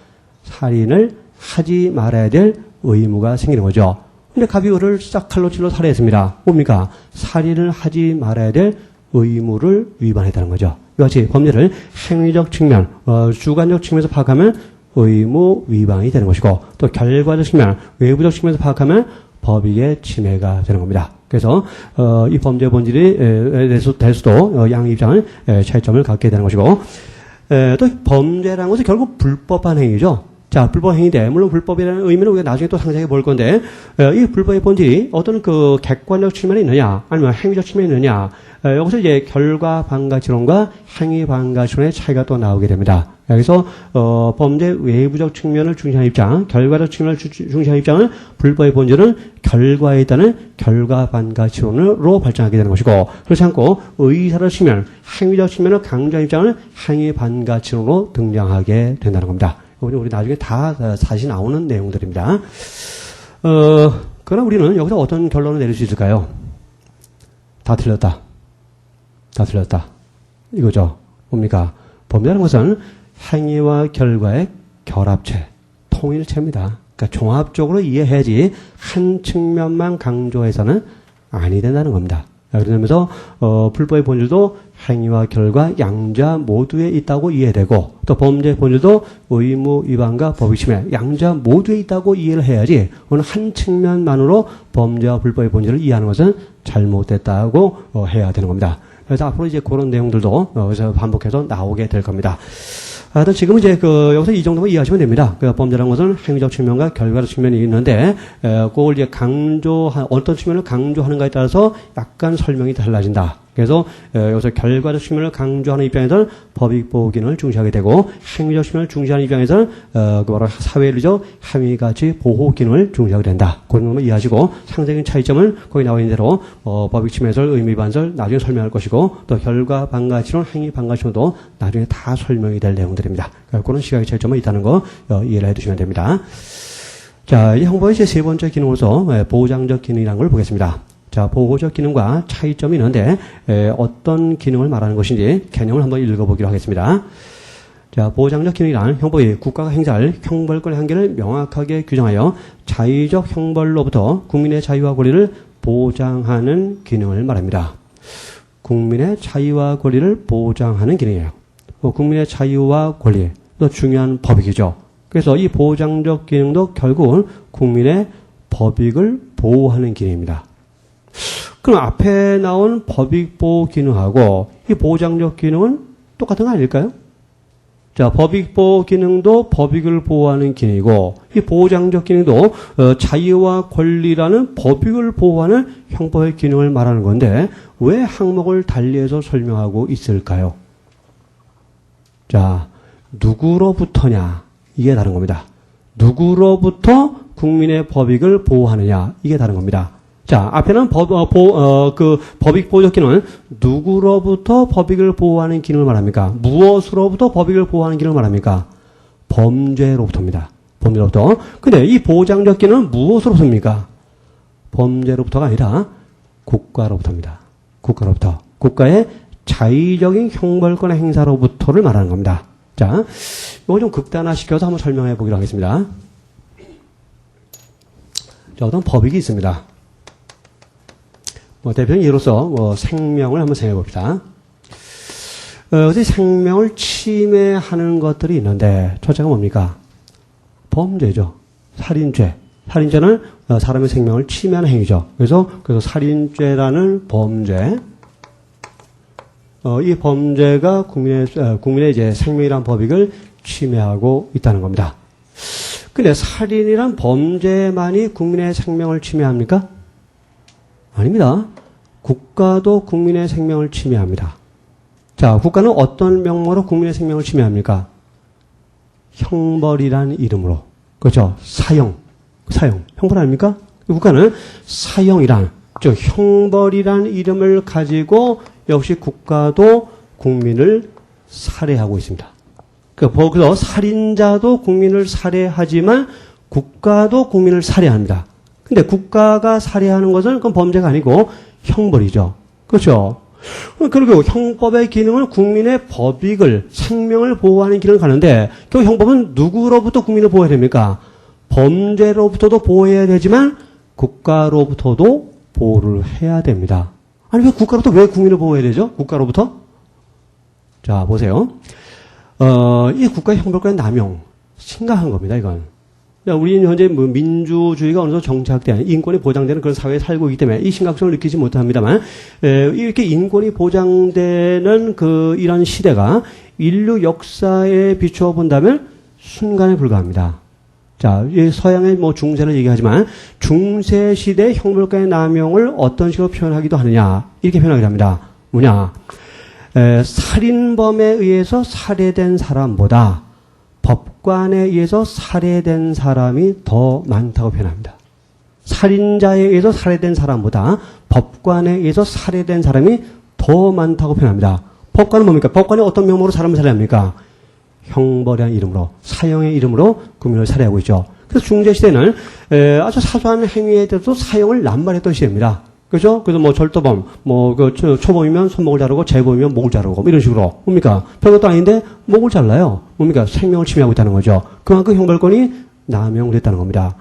살인을 하지 말아야 될 의무가 생기는 거죠. 근데 갑이 을을 싹 칼로 찔러 살해했습니다. 뭡니까? 살인을 하지 말아야 될 의무를 위반했다는 거죠. 이와 같이 범죄를 행위적 측면, 주관적 측면에서 파악하면 의무 위반이 되는 것이고, 또 결과적 측면, 외부적 측면에서 파악하면 법익의 침해가 되는 겁니다. 그래서 이 범죄 본질에 대해서도 양 입장은 차이점을 갖게 되는 것이고, 또 범죄라는 것은 결국 불법한 행위죠. 자, 불법 행위인데, 물론 불법이라는 의미는 우리가 나중에 또 상세하게 볼 건데, 이 불법의 본질이 어떤 그 객관적 측면이 있느냐, 아니면 행위적 측면이 있느냐, 여기서 이제 결과 반가치론과 행위 반가치론의 차이가 또 나오게 됩니다. 여기서 범죄 외부적 측면을 중시하는 입장, 결과적 측면을 중시하는 입장은 불법의 본질은 결과에 있다는 결과 반가치론으로 발전하게 되는 것이고, 그렇지 않고 의사적 측면, 행위적 측면을 강조하는 입장은 행위 반가치론으로 등장하게 된다는 겁니다. 우리 나중에 다 다시 나오는 내용들입니다. 그러나 우리는 여기서 어떤 결론을 내릴 수 있을까요? 다 틀렸다. 다 틀렸다. 이거죠. 뭡니까? 범죄라는 것은 행위와 결과의 결합체, 통일체입니다. 그러니까 종합적으로 이해해야지 한 측면만 강조해서는 아니 된다는 겁니다. 그러면서 불법의 본질도 행위와 결과 양자 모두에 있다고 이해되고, 또 범죄의 본질도 의무 위반과 법의 침해 양자 모두에 있다고 이해를 해야지 어느 한 측면만으로 범죄와 불법의 본질을 이해하는 것은 잘못됐다고 해야 되는 겁니다. 그래서 앞으로 이제 그런 내용들도 여기서 반복해서 나오게 될 겁니다. 하여튼 지금은 이제 여기서 이 정도만 이해하시면 됩니다. 범죄라는 것은 행위적 측면과 결과적 측면이 있는데, 그걸 이제 어떤 측면을 강조하는가에 따라서 약간 설명이 달라진다. 그래서 여기서 결과적 측면을 강조하는 입장에서는 법익보호 기능을 중시하게 되고, 행위적 측면을 중시하는 입장에서는 사회의적 행위가치 보호 기능을 중시하게 된다. 그런 것만 이해하시고, 상대적인 차이점은 거기 나와 있는 대로 법익 침해설, 의무 위반설 나중에 설명할 것이고, 또 결과 반가치론, 행위 반가치론도 나중에 다 설명이 될 내용들입니다. 그런 시각의 차이점은 있다는 거 이해를 해두시면 됩니다. 자, 이 형법의 제 세 번째 기능으로서 보장적 기능이라는 걸 보겠습니다. 자, 보호적 기능과 차이점이 있는데 어떤 기능을 말하는 것인지 개념을 한번 읽어보기로 하겠습니다. 자, 보장적 기능이란 형법이 국가가 행사할 형벌권의 한계를 명확하게 규정하여 자의적 형벌로부터 국민의 자유와 권리를 보장하는 기능을 말합니다. 국민의 자유와 권리를 보장하는 기능이에요. 국민의 자유와 권리, 또 중요한 법익이죠. 그래서 이 보장적 기능도 결국은 국민의 법익을 보호하는 기능입니다. 그럼 앞에 나온 법익보호 기능하고 이 보장적 기능은 똑같은 거 아닐까요? 자, 법익보호 기능도 법익을 보호하는 기능이고, 이 보장적 기능도 자유와 권리라는 법익을 보호하는 형법의 기능을 말하는 건데, 왜 항목을 달리해서 설명하고 있을까요? 자, 누구로부터냐? 이게 다른 겁니다. 누구로부터 국민의 법익을 보호하느냐? 이게 다른 겁니다. 자, 앞에는 법익 보호적 기능은 누구로부터 법익을 보호하는 기능을 말합니까? 무엇으로부터 법익을 보호하는 기능을 말합니까? 범죄로부터입니다. 범죄로부터. 근데 이 보장적 기능은 무엇으로부터입니까? 범죄로부터가 아니라 국가로부터입니다. 국가로부터. 국가의 자의적인 형벌권의 행사로부터를 말하는 겁니다. 자, 이거 좀 극단화시켜서 한번 설명해 보기로 하겠습니다. 자, 어떤 법익이 있습니다. 대표적인 예로서 생명을 한번 생각해 봅시다. 어제 생명을 침해하는 것들이 있는데 첫째가 뭡니까? 범죄죠. 살인죄. 살인죄는 사람의 생명을 침해하는 행위죠. 그래서 살인죄라는 범죄. 이 범죄가 국민의 이제 생명이란 법익을 침해하고 있다는 겁니다. 근데 살인이란 범죄만이 국민의 생명을 침해합니까? 아닙니다. 국가도 국민의 생명을 침해합니다. 자, 국가는 어떤 명목으로 국민의 생명을 침해합니까? 형벌이란 이름으로. 그렇죠? 사형. 형벌 아닙니까? 국가는 사형이란, 즉 형벌이란 이름을 가지고 역시 국가도 국민을 살해하고 있습니다. 그래서 살인자도 국민을 살해하지만 국가도 국민을 살해합니다. 근데 국가가 살해하는 것은 그건 범죄가 아니고 형벌이죠. 그렇죠? 그리고 형법의 기능은 국민의 법익을, 생명을 보호하는 기능을 가는데, 그 형법은 누구로부터 국민을 보호해야 됩니까? 범죄로부터도 보호해야 되지만 국가로부터도 보호를 해야 됩니다. 아니, 왜 국가로부터 왜 국민을 보호해야 되죠? 국가로부터? 자, 보세요. 이 국가의 형벌권의 남용, 심각한 겁니다, 이건. 우리는 현재 민주주의가 어느 정도 정착된, 인권이 보장되는 그런 사회에 살고 있기 때문에 이 심각성을 느끼지 못합니다만, 이렇게 인권이 보장되는 이런 시대가 인류 역사에 비추어 본다면 순간에 불과합니다. 자, 이 서양의 뭐 중세를 얘기하지만 중세 시대 형벌권의 남용을 어떤 식으로 표현하기도 하느냐 이렇게 표현하기도 합니다. 뭐냐? 살인범에 의해서 살해된 사람보다 법관에 의해서 살해된 사람이 더 많다고 표현합니다. 살인자에 의해서 살해된 사람보다 법관에 의해서 살해된 사람이 더 많다고 표현합니다. 법관은 뭡니까? 법관이 어떤 명목으로 사람을 살해합니까? 형벌이라는 이름으로, 사형의 이름으로 국민을 살해하고 있죠. 그래서 중세시대는 아주 사소한 행위에 대해서도 사형을 남발했던 시대입니다. 그죠? 그래서 뭐 절도범, 초범이면 손목을 자르고 재범이면 목을 자르고 이런 식으로 뭡니까? 별것도 아닌데 목을 잘라요. 뭡니까? 생명을 침해하고 있다는 거죠. 그만큼 형벌권이 남용됐다는 겁니다.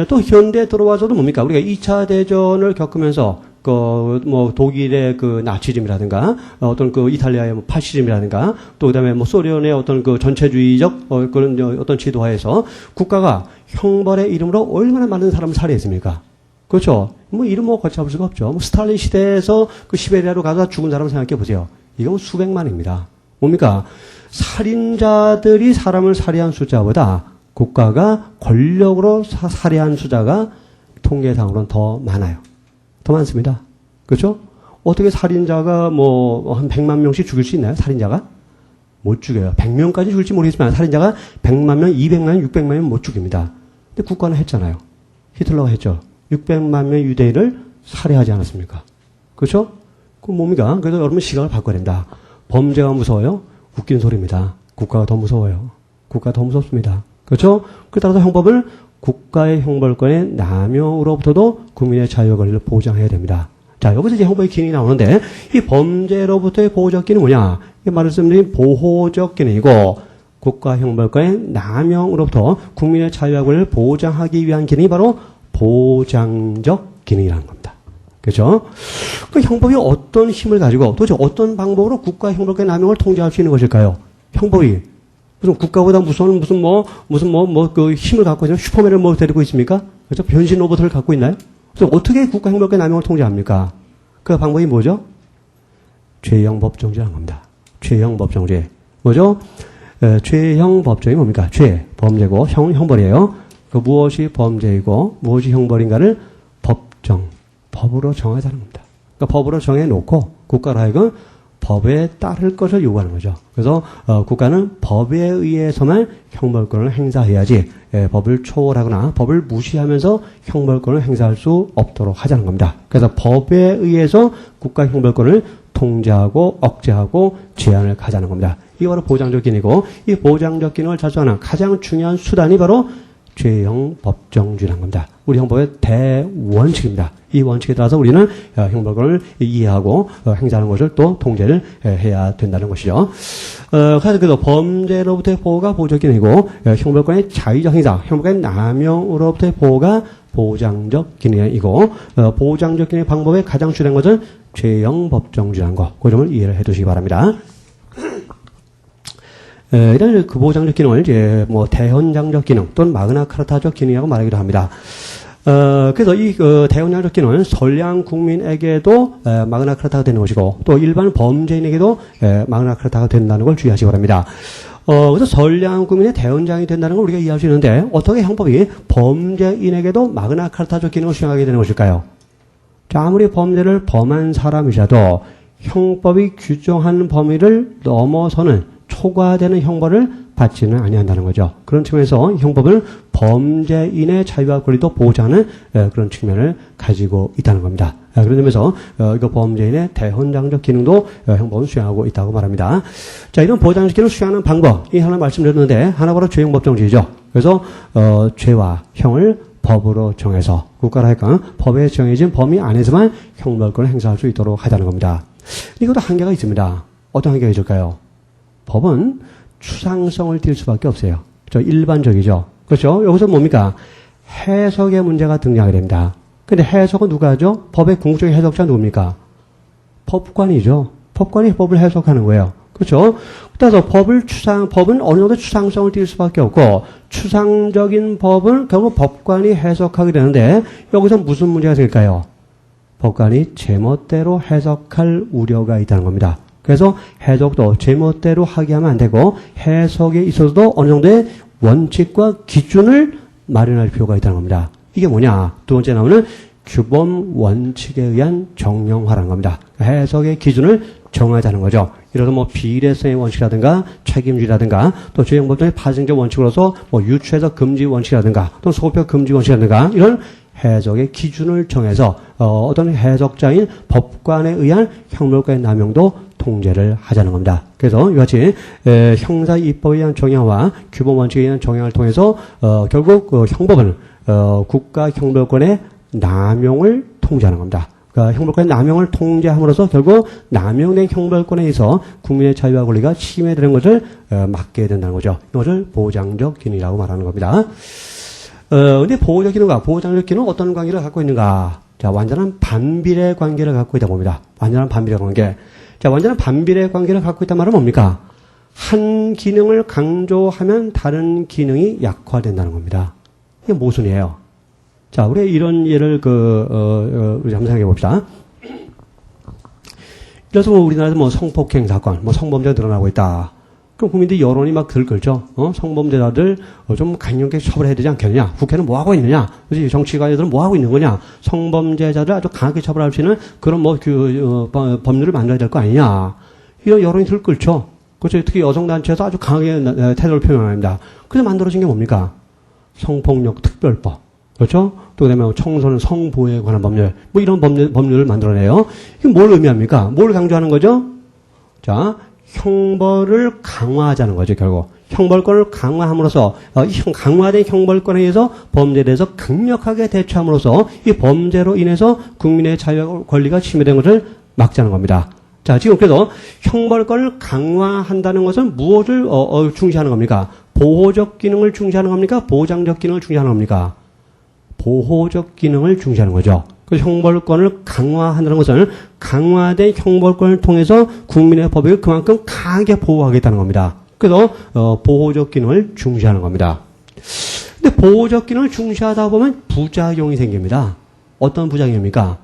또 현대 들어와서도 뭡니까? 우리가 2차 대전을 겪으면서 독일의 나치즘이라든가, 어떤 이탈리아의 파시즘이라든가, 또 그다음에 소련의 어떤 전체주의적, 그런 어떤 지도하에서 국가가 형벌의 이름으로 얼마나 많은 사람을 살해했습니까? 그렇죠? 이름 거쳐볼 수가 없죠. 스탈린 시대에서 시베리아로 가서 죽은 사람을 생각해 보세요. 이건 수백만입니다. 뭡니까? 살인자들이 사람을 살해한 숫자보다 국가가 권력으로 살해한 숫자가 통계상으로는 더 많아요. 더 많습니다. 그렇죠? 어떻게 살인자가 한 100만 명씩 죽일 수 있나요? 살인자가? 못 죽여요. 100명까지 죽일지 모르겠지만 살인자가 100만 명, 200만 명, 600만 명 못 죽입니다. 근데 국가는 했잖아요. 히틀러가 했죠. 600만 명 유대인을 살해하지 않았습니까? 그렇죠? 그 뭡니까? 그래서 여러분 시각을 바꿔야 된다. 범죄가 무서워요? 웃긴 소리입니다. 국가가 더 무서워요. 국가가 더 무섭습니다. 그렇죠? 그 따라서 형법을 국가의 형벌권의 남용으로부터도 국민의 자유 권리를 보장해야 됩니다. 자, 여기서 이제 형법의 기능이 나오는데 이 범죄로부터의 보호적 기능은 뭐냐? 이 말씀드린 보호적 기능이고 국가 형벌권의 남용으로부터 국민의 자유와 권리를 보장하기 위한 기능이 바로 보장적 기능이라는 겁니다. 그렇죠? 그 형법이 어떤 힘을 가지고 도대체 어떤 방법으로 국가 형벌권의 남용을 통제할 수 있는 것일까요? 형법이 무슨 국가보다 무슨 힘을 갖고 있는 슈퍼맨을 데리고 있습니까? 그렇죠? 변신 로봇을 갖고 있나요? 그래서 어떻게 국가 형벌권의 남용을 통제합니까? 그 방법이 뭐죠? 죄형 법정죄라는 겁니다. 죄형 법정죄. 뭐죠? 죄형 법정이 뭡니까? 죄, 범죄고, 형벌이에요. 무엇이 범죄이고, 무엇이 형벌인가를 법으로 정하자는 겁니다. 그러니까 법으로 정해놓고, 국가로 하여금 법에 따를 것을 요구하는 거죠. 그래서 국가는 법에 의해서만 형벌권을 행사해야지 법을 초월하거나 법을 무시하면서 형벌권을 행사할 수 없도록 하자는 겁니다. 그래서 법에 의해서 국가 형벌권을 통제하고 억제하고 제한을 가자는 겁니다. 이게 바로 보장적 기능이고 이 보장적 기능을 작성하는 가장 중요한 수단이 바로 죄형 법정주의라는 겁니다. 우리 형법의 대원칙입니다. 이 원칙에 따라서 우리는 형벌권을 이해하고 행사하는 것을 또 통제를 해야 된다는 것이죠. 그래서 범죄로부터의 보호가 보호적 기능이고 형벌권의 자의적 행사, 형벌권의 남용으로부터의 보호가 보장적 기능이고 보장적 기능의 방법의 가장 주된 것은 죄형 법정주의라는 것. 그 점을 이해를 해 두시기 바랍니다. 이런 보장적 기능을 이제 대헌장적 기능 또는 마그나카르타적 기능이라고 말하기도 합니다. 그래서 이 대헌장적 기능은 선량 국민에게도 마그나카르타가 되는 것이고 또 일반 범죄인에게도 마그나카르타가 된다는 걸 주의하시기 바랍니다. 그래서 선량 국민의 대헌장이 된다는 걸 우리가 이해할 수 있는데 어떻게 형법이 범죄인에게도 마그나카르타적 기능을 수행하게 되는 것일까요? 자, 아무리 범죄를 범한 사람이라도 형법이 규정한 범위를 넘어서는 초과되는 형벌을 받지는 아니한다는 거죠. 그런 측면에서 형법은 범죄인의 자유와 권리도 보호하는 그런 측면을 가지고 있다는 겁니다. 그런 점에서 이거 범죄인의 대헌장적 기능도 형법은 수행하고 있다고 말합니다. 자, 이런 보장적 기능을 수행하는 방법 이 하나 말씀드렸는데 하나 바로 죄형 법정주의죠. 그래서 죄와 형을 법으로 정해서 국가로 할까 법에 정해진 범위 안에서만 형벌권을 행사할 수 있도록 하자는 겁니다. 이것도 한계가 있습니다. 어떤 한계가 있을까요? 법은 추상성을 띌 수밖에 없어요. 일반적이죠. 그렇죠? 여기서 뭡니까? 해석의 문제가 등장하게 됩니다. 근데 해석은 누가 하죠? 법의 궁극적인 해석자 누굽니까? 법관이죠. 법관이 법을 해석하는 거예요. 그렇죠? 따라서 법은 어느 정도 추상성을 띌 수밖에 없고, 추상적인 법은 결국 법관이 해석하게 되는데, 여기서 무슨 문제가 생길까요? 법관이 제멋대로 해석할 우려가 있다는 겁니다. 그래서 해석도 제멋대로 하게 하면 안 되고 해석에 있어서도 어느 정도의 원칙과 기준을 마련할 필요가 있다는 겁니다. 이게 뭐냐? 두 번째 나오는 규범 원칙에 의한 정형화라는 겁니다. 해석의 기준을 정하자는 거죠. 이래서 뭐 비례성의 원칙이라든가 책임주의라든가 또 주행법정의 파생적 원칙으로서 뭐 유추해석 금지 원칙이라든가 또 소표 금지 원칙이라든가 이런 해석의 기준을 정해서 어떤 해석자인 법관에 의한 형벌권의 남용도 통제를 하자는 겁니다. 그래서 이같이 형사입법에 의한 정형화, 규범 원칙에 의한 정형화를 통해서 결국 형법은 국가 형벌권의 남용을 통제하는 겁니다. 그러니까 형벌권의 남용을 통제함으로써 결국 남용된 형벌권에 의해서 국민의 자유와 권리가 침해되는 것을 막게 된다는 거죠. 이것을 보장적 기능이라고 말하는 겁니다. 근데 보호적 기능과 보장적 기능은 어떤 관계를 갖고 있는가? 자, 완전한 반비례 관계를 갖고 있다 봅니다. 완전한 반비례 관계. 자, 완전한 반비례 관계를 갖고 있단 말은 뭡니까? 한 기능을 강조하면 다른 기능이 약화된다는 겁니다. 이게 모순이에요. 자, 우리 이런 예를 우리 한번 생각해 봅시다. 그래서 뭐 우리나라에서 뭐 성폭행 사건, 뭐 성범죄가 늘어나고 있다. 그럼 국민들이 여론이 막 들끓죠. 성범죄자들 좀 강력하게 처벌해야 되지 않겠느냐? 국회는 뭐 하고 있느냐? 그렇지? 정치관들은 뭐 하고 있는 거냐? 성범죄자들 아주 강하게 처벌할 수 있는 그런 법률을 만들어야 될 거 아니냐? 이런 여론이 들끓죠. 그렇죠? 특히 여성단체에서 아주 강하게 태도를 표명합니다. 그래서 만들어진 게 뭡니까? 성폭력 특별법. 그렇죠? 또 그다음에 청소년 성보호에 관한 법률. 뭐 이런 법률을 만들어내요. 이게 뭘 의미합니까? 뭘 강조하는 거죠? 자, 형벌을 강화하자는 거죠, 결국. 형벌권을 강화함으로써, 강화된 형벌권에 의해서 범죄에 대해서 강력하게 대처함으로써 이 범죄로 인해서 국민의 자유와 권리가 침해된 것을 막자는 겁니다. 자, 지금 그래서 형벌권을 강화한다는 것은 무엇을 중시하는 겁니까? 보호적 기능을 중시하는 겁니까? 보장적 기능을 중시하는 겁니까? 보호적 기능을 중시하는 거죠. 그 형벌권을 강화한다는 것은 강화된 형벌권을 통해서 국민의 법익을 그만큼 강하게 보호하겠다는 겁니다. 그래서 보호적 기능을 중시하는 겁니다. 근데 보호적 기능을 중시하다 보면 부작용이 생깁니다. 어떤 부작용입니까?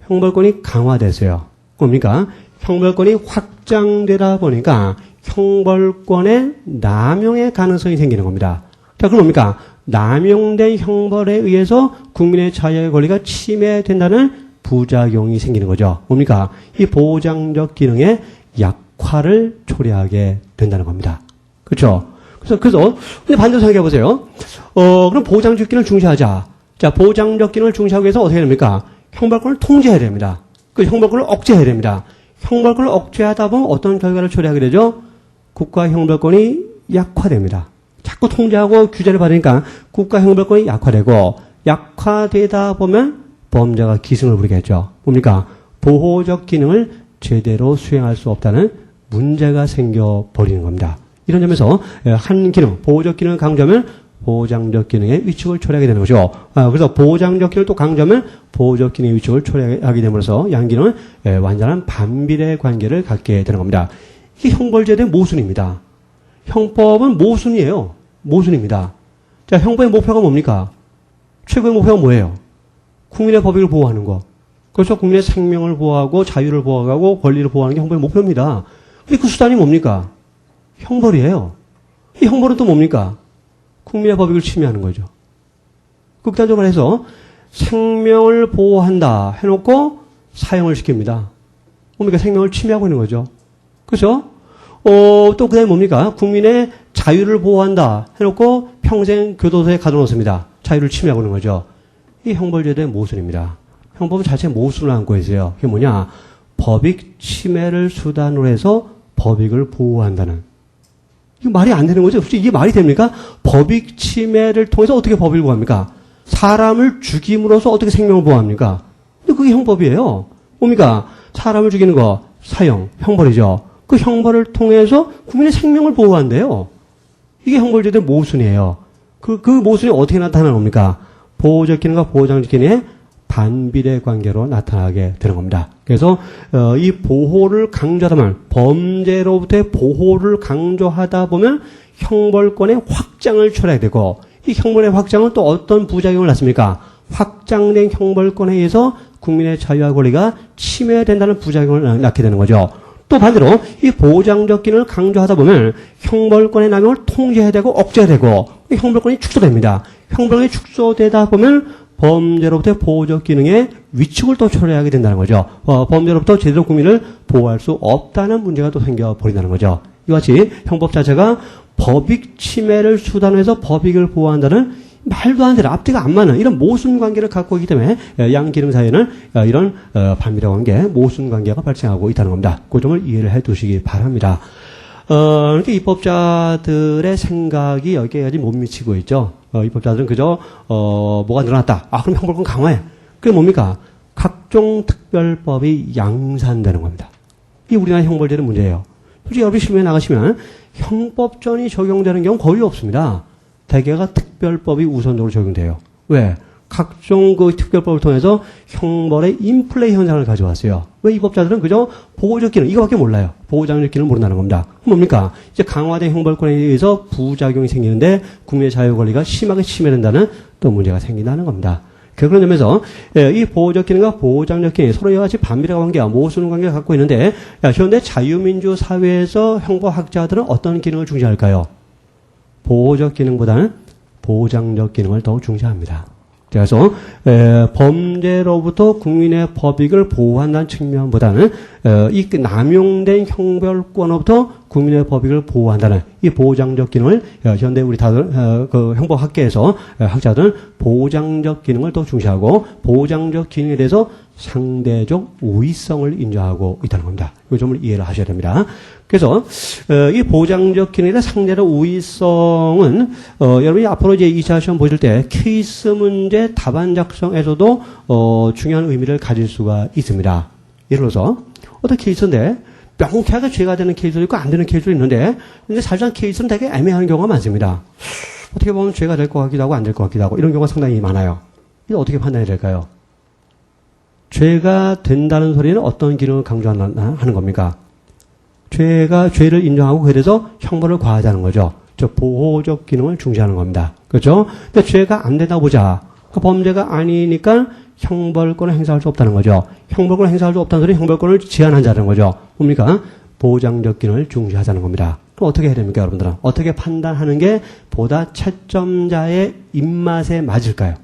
형벌권이 강화됐어요. 뭡니까? 형벌권이 확장되다 보니까 형벌권의 남용의 가능성이 생기는 겁니다. 자, 그럼 뭡니까? 남용된 형벌에 의해서 국민의 자유의 권리가 침해된다는 부작용이 생기는 거죠. 뭡니까? 이 보장적 기능의 약화를 초래하게 된다는 겁니다. 그렇죠? 그래서 반대로 생각해 보세요. 그럼 보장적 기능을 중시하자. 자, 보장적 기능을 중시하기 위해서 어떻게 됩니까? 형벌권을 통제해야 됩니다. 그 형벌권을 억제해야 됩니다. 형벌권을 억제하다 보면 어떤 결과를 초래하게 되죠? 국가 형벌권이 약화됩니다. 자꾸 통제하고 규제를 받으니까 국가 형벌권이 약화되고 약화되다 보면 범죄가 기승을 부리겠죠. 뭡니까? 보호적 기능을 제대로 수행할 수 없다는 문제가 생겨버리는 겁니다. 이런 점에서 한 기능, 보호적 기능을 강조하면 보장적 기능의 위축을 초래하게 되는 거죠. 그래서 보장적 기능을 또 강조하면 보호적 기능의 위축을 초래하게 됨으로써 양기능은 완전한 반비례 관계를 갖게 되는 겁니다. 이게 형벌제도의 모순입니다. 형법은 모순이에요. 모순입니다. 자, 형법의 목표가 뭡니까? 최고의 목표가 뭐예요? 국민의 법익을 보호하는 거. 그래서 국민의 생명을 보호하고 자유를 보호하고 권리를 보호하는 게 형법의 목표입니다. 근데 그 수단이 뭡니까? 형벌이에요. 이 형벌은 또 뭡니까? 국민의 법익을 침해하는 거죠. 극단적으로 해서 생명을 보호한다 해놓고 사형을 시킵니다. 뭡니까? 생명을 침해하고 있는 거죠. 그렇죠? 또 그다음에 뭡니까? 국민의 자유를 보호한다 해놓고 평생 교도소에 가둬놓습니다. 자유를 침해하고 있는 거죠. 이 형벌제도의 모순입니다. 형법은 자체 모순을 안고 있어요. 그게 뭐냐? 법익 침해를 수단으로 해서 법익을 보호한다는. 이거 말이 안 되는 거죠. 솔직히 이게 말이 됩니까? 법익 침해를 통해서 어떻게 법익을 보호합니까? 사람을 죽임으로써 어떻게 생명을 보호합니까? 근데 그게 형법이에요. 뭡니까? 사람을 죽이는 거, 사형, 형벌이죠. 그 형벌을 통해서 국민의 생명을 보호한대요. 이게 형벌제도의 모순이에요. 그 모순이 어떻게 나타나는 겁니까? 보호적 기능과 보호장적 기능의 반비례 관계로 나타나게 되는 겁니다. 그래서 이 보호를 강조하다면 범죄로부터의 보호를 강조하다 보면 형벌권의 확장을 초래하게 되고 이 형벌의 확장은 또 어떤 부작용을 낳습니까? 확장된 형벌권에 의해서 국민의 자유와 권리가 침해된다는 부작용을 낳게 되는 거죠. 또 반대로 이 보장적 기능을 강조하다 보면 형벌권의 남용을 통제해야 되고 억제해야 되고 형벌권이 축소됩니다. 형벌권이 축소되다 보면 범죄로부터의 보호적 기능의 위축을 또 초래하게 된다는 거죠. 범죄로부터 제대로 국민을 보호할 수 없다는 문제가 또 생겨버린다는 거죠. 이와 같이 형법 자체가 법익 침해를 수단으로 해서 법익을 보호한다는 말도 안 되는 앞뒤가 안 맞는 이런 모순 관계를 갖고 있기 때문에 양 기능 사이에는 이런 반비례 관계, 모순 관계가 발생하고 있다는 겁니다. 그 점을 이해를 해 두시기 바랍니다. 그러니까 입법자들의 생각이 여기에 아직 못 미치고 있죠. 입법자들은 그저 뭐가 늘어났다. 그럼 형벌권 강화해. 그게 뭡니까? 각종 특별법이 양산되는 겁니다. 이게 우리나라 형벌제의 문제예요. 솔직히 여러분 실무에 나가시면 형법전이 적용되는 경우 거의 없습니다. 대개가 특별법이 우선적으로 적용돼요. 왜? 각종 그 특별법을 통해서 형벌의 인플레이 현상을 가져왔어요. 왜 입법자들은 그저 보호적 기능, 이거밖에 몰라요. 보호장적 기능을 모른다는 겁니다. 뭡니까? 이제 강화된 형벌권에 의해서 부작용이 생기는데 국민의 자유 권리가 심하게 침해된다는 또 문제가 생긴다는 겁니다. 그런 점에서 이 보호적 기능과 보호장적 기능 서로 여러 가지 반비례 관계와 모순 관계를 갖고 있는데 현대 자유민주 사회에서 형법학자들은 어떤 기능을 중시할까요? 보호적 기능보다는 보장적 기능을 더욱 중시합니다. 그래서 범죄로부터 국민의 법익을 보호한다는 측면보다는 이 남용된 형벌권으로부터 국민의 법익을 보호한다는 이 보장적 기능을 현대 우리 다들 그 형법학계에서 학자들은 보장적 기능을 더 중시하고 보장적 기능에 대해서 상대적 우위성을 인정하고 있다는 겁니다. 이 점을 이해를 하셔야 됩니다. 그래서 이 보장적 기능에 대한 상대적 우위성은 여러분이 앞으로 이제 2차 시험 보실 때 케이스 문제 답안 작성에서도 중요한 의미를 가질 수가 있습니다. 예를 들어서 어떤 케이스인데 명쾌하게 죄가 되는 케이스도 있고 안 되는 케이스도 있는데 근데 사실상 케이스는 되게 애매한 경우가 많습니다. 어떻게 보면 죄가 될 것 같기도 하고 안 될 것 같기도 하고 이런 경우가 상당히 많아요. 이거 어떻게 판단이 될까요? 죄가 된다는 소리는 어떤 기능을 강조하는 겁니까? 죄를 인정하고 그래서 형벌을 과하자는 거죠. 즉 보호적 기능을 중시하는 겁니다. 그렇죠? 근데 죄가 안 된다고 보자. 그 범죄가 아니니까 형벌권을 행사할 수 없다는 거죠. 형벌권을 행사할 수 없다는 소리 형벌권을 제한하자는 거죠. 뭡니까? 보장적 기능을 중시하자는 겁니다. 그럼 어떻게 해야 됩니까, 여러분들은? 어떻게 판단하는 게 보다 채점자의 입맛에 맞을까요?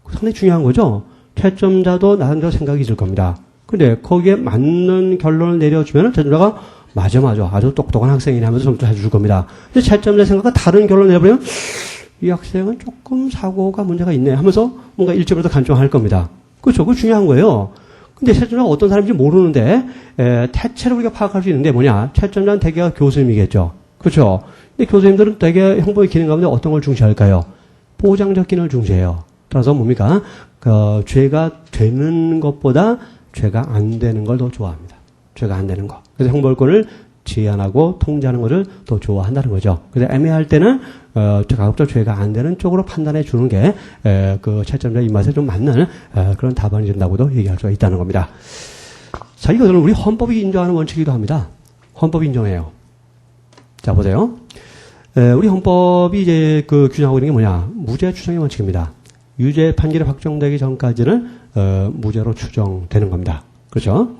상당히 중요한 거죠. 채점자도 나름대로 생각이 있을 겁니다. 근데 거기에 맞는 결론을 내려주면 채점자가 맞아 아주 똑똑한 학생이네 하면서 점수 해줄 겁니다. 근데 채점자 생각과 다른 결론을 내버리면 이 학생은 조금 사고가 문제가 있네 하면서 뭔가 1점을 더 간주할 겁니다. 그렇죠. 그거 중요한 거예요. 근데 채점자가 어떤 사람인지 모르는데 대체로 우리가 파악할 수 있는데 뭐냐. 채점자는 대개가 교수님이겠죠. 그렇죠. 근데 교수님들은 대개 형법의 기능 가운데 어떤 걸 중시할까요? 보장적 기능을 중시해요. 따라서 뭡니까? 죄가 되는 것보다 죄가 안 되는 걸 더 좋아합니다. 죄가 안 되는 거. 그래서 형벌권을 제한하고 통제하는 것을 더 좋아한다는 거죠. 그래서 애매할 때는 가급적 죄가 안 되는 쪽으로 판단해 주는 게 그 채점자 입맛에 좀 맞는 그런 답안이 된다고도 얘기할 수가 있다는 겁니다. 자, 이것은 우리 헌법이 인정하는 원칙이기도 합니다. 헌법이 인정해요. 자, 보세요. 우리 헌법이 이제 그 규정하고 있는 게 뭐냐? 무죄 추정의 원칙입니다. 유죄 판결이 확정되기 전까지는 무죄로 추정되는 겁니다. 그렇죠?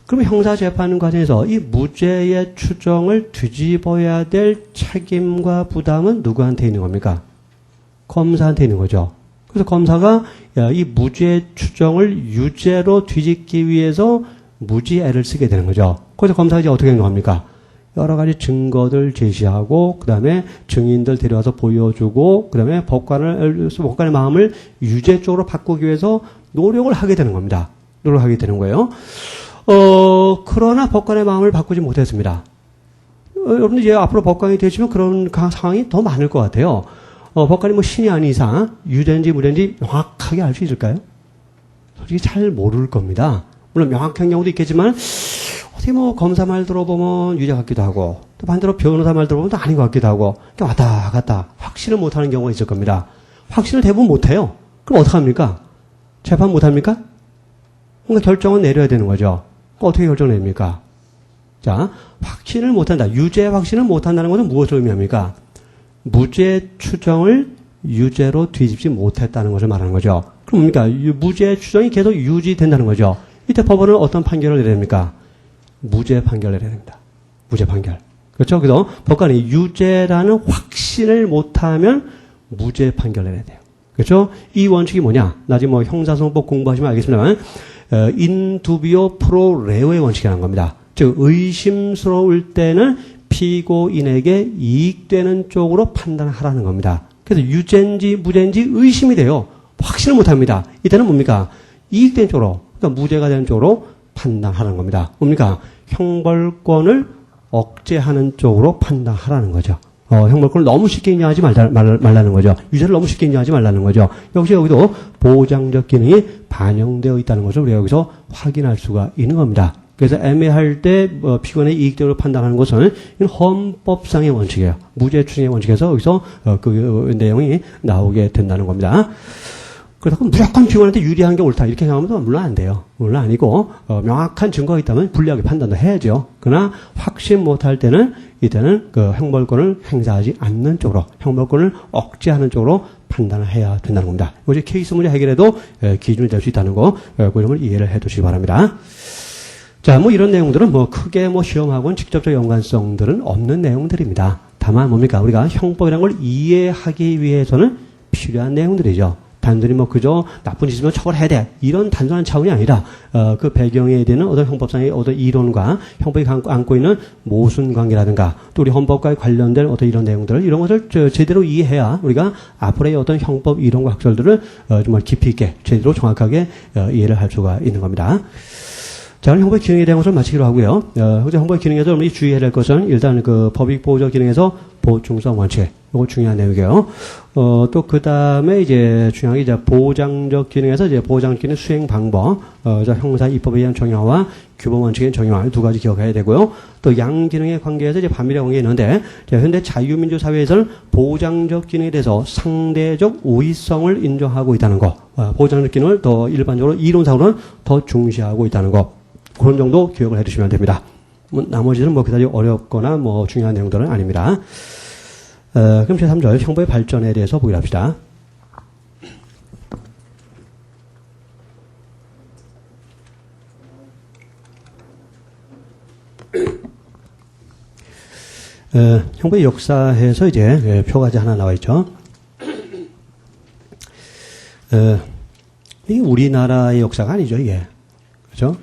그러면 형사재판 과정에서 이 무죄의 추정을 뒤집어야 될 책임과 부담은 누구한테 있는 겁니까? 검사한테 있는 거죠. 그래서 검사가 이 무죄 추정을 유죄로 뒤집기 위해서 무지애를 쓰게 되는 거죠. 그래서 검사가 이제 어떻게 행동합니까? 여러 가지 증거들 제시하고, 그 다음에 증인들 데려와서 보여주고, 그 다음에 법관의 마음을 유죄 쪽으로 바꾸기 위해서 노력을 하게 되는 겁니다. 노력을 하게 되는 거예요. 그러나 법관의 마음을 바꾸지 못했습니다. 여러분들 이제 앞으로 법관이 되시면 그런 상황이 더 많을 것 같아요. 법관이 뭐 신이 아닌 이상 유죄인지 무죄인지 명확하게 알 수 있을까요? 솔직히 잘 모를 겁니다. 물론 명확한 경우도 있겠지만 어떻게 뭐 검사 말 들어보면 유죄 같기도 하고 또 반대로 변호사 말 들어보면 또 아닌 것 같기도 하고 왔다 갔다 확신을 못하는 경우가 있을 겁니다. 확신을 대부분 못해요. 그럼 어떡합니까? 재판 못합니까? 뭔가 결정은 내려야 되는 거죠. 어떻게 결정을 냅니까? 자, 확신을 못한다. 유죄 확신을 못한다는 것은 무엇을 의미합니까? 무죄 추정을 유죄로 뒤집지 못했다는 것을 말하는 거죠. 그럼 뭡니까? 무죄 추정이 계속 유지된다는 거죠. 이때 법원은 어떤 판결을 내립니까? 무죄 판결을 내려야 됩니다. 무죄 판결. 그렇죠? 그래서 법관이 유죄라는 확신을 못하면 무죄 판결을 내야 돼요. 그렇죠? 이 원칙이 뭐냐? 나중에 뭐 형사소송법 공부하시면 알겠습니다만, 인두비오 프로 레오의 원칙이라는 겁니다. 즉, 의심스러울 때는 피고인에게 이익되는 쪽으로 판단하라는 겁니다. 그래서 유죄인지 무죄인지 의심이 돼요. 확신을 못 합니다. 이때는 뭡니까? 이익된 쪽으로, 그러니까 무죄가 되는 쪽으로 판단하라는 겁니다. 뭡니까? 형벌권을 억제하는 쪽으로 판단하라는 거죠. 형벌권을 너무 쉽게 인정하지 말라는 거죠. 유죄를 너무 쉽게 인정하지 말라는 거죠. 역시 여기도 보장적 기능이 반영되어 있다는 것을 우리가 여기서 확인할 수가 있는 겁니다. 그래서 애매할 때 피고인의 이익적으로 판단하는 것은 헌법상의 원칙이에요. 무죄 추정의 원칙에서 여기서 그 내용이 나오게 된다는 겁니다. 그래서 무조건 피고인한테 유리한 게 옳다 이렇게 생각하면 물론 안 돼요. 물론 아니고 명확한 증거가 있다면 불리하게 판단도 해야죠. 그러나 확신 못할 때는 이때는 그 형벌권을 행사하지 않는 쪽으로 형벌권을 억제하는 쪽으로 판단을 해야 된다는 겁니다. 이제 케이스 문제 해결에도 기준이 될 수 있다는 거, 그 점을 이해를 해두시기 바랍니다. 자, 뭐 이런 내용들은 뭐 크게 뭐 시험하고는 직접적 연관성들은 없는 내용들입니다. 다만 뭡니까? 우리가 형법이라는 걸 이해하기 위해서는 필요한 내용들이죠. 단순히 뭐 그저 나쁜 짓이면 처벌해야 돼. 이런 단순한 차원이 아니라 그 배경에 대한 어떤 형법상의 어떤 이론과 형법이 안고 있는 모순관계라든가 또 우리 헌법과 관련된 어떤 이런 내용들 이런 것을 제대로 이해해야 우리가 앞으로의 어떤 형법 이론과 학설들을 정말 깊이 있게 제대로 정확하게 이해를 할 수가 있는 겁니다. 자, 오늘 형법 기능에 대한 것을 마치기로 하고요. 형법 기능에서 우리 주의해야 할 것은 일단 그 법익 보호적 기능에서 보충성 원칙. 이거 중요한 내용이고요. 또 그 다음에 이제 중요한 게 이제 보장적 기능에서 이제 보장적 기능 수행 방법, 형사 입법에 의한 정형화와 규범 원칙의 정형화 두 가지 기억해야 되고요. 또 양 기능의 관계에서 이제 반비례 관계가 있는데, 현대 자유민주 사회에서는 보장적 기능에 대해서 상대적 우위성을 인정하고 있다는 거, 보장적 기능을 더 일반적으로 이론상으로는 더 중시하고 있다는 거. 그런 정도 기억을 해두시면 됩니다. 나머지는 뭐 그다지 어렵거나 뭐 중요한 내용들은 아닙니다. 그럼 제3절 형법의 발전에 대해서 보기로 합시다. 형법의 역사에서 이제 표가 하나 나와 있죠. 이게 우리나라의 역사가 아니죠, 이게. 그죠?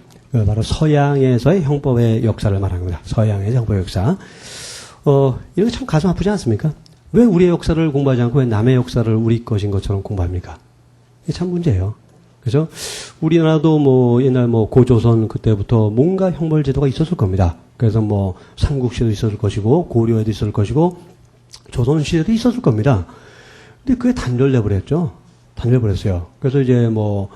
바로 서양에서의 형법의 역사를 말하는 겁니다. 서양에서의 형법의 역사. 이런 게 참 가슴 아프지 않습니까? 왜 우리의 역사를 공부하지 않고 왜 남의 역사를 우리 것인 것처럼 공부합니까? 이게 참 문제예요. 그죠? 우리나라도 뭐 옛날 뭐 고조선 그때부터 뭔가 형벌 제도가 있었을 겁니다. 그래서 뭐 삼국시도 있었을 것이고 고려에도 있었을 것이고 조선시대도 있었을 겁니다. 근데 그게 단절돼버렸죠. 단절돼버렸어요. 그래서 이제 뭐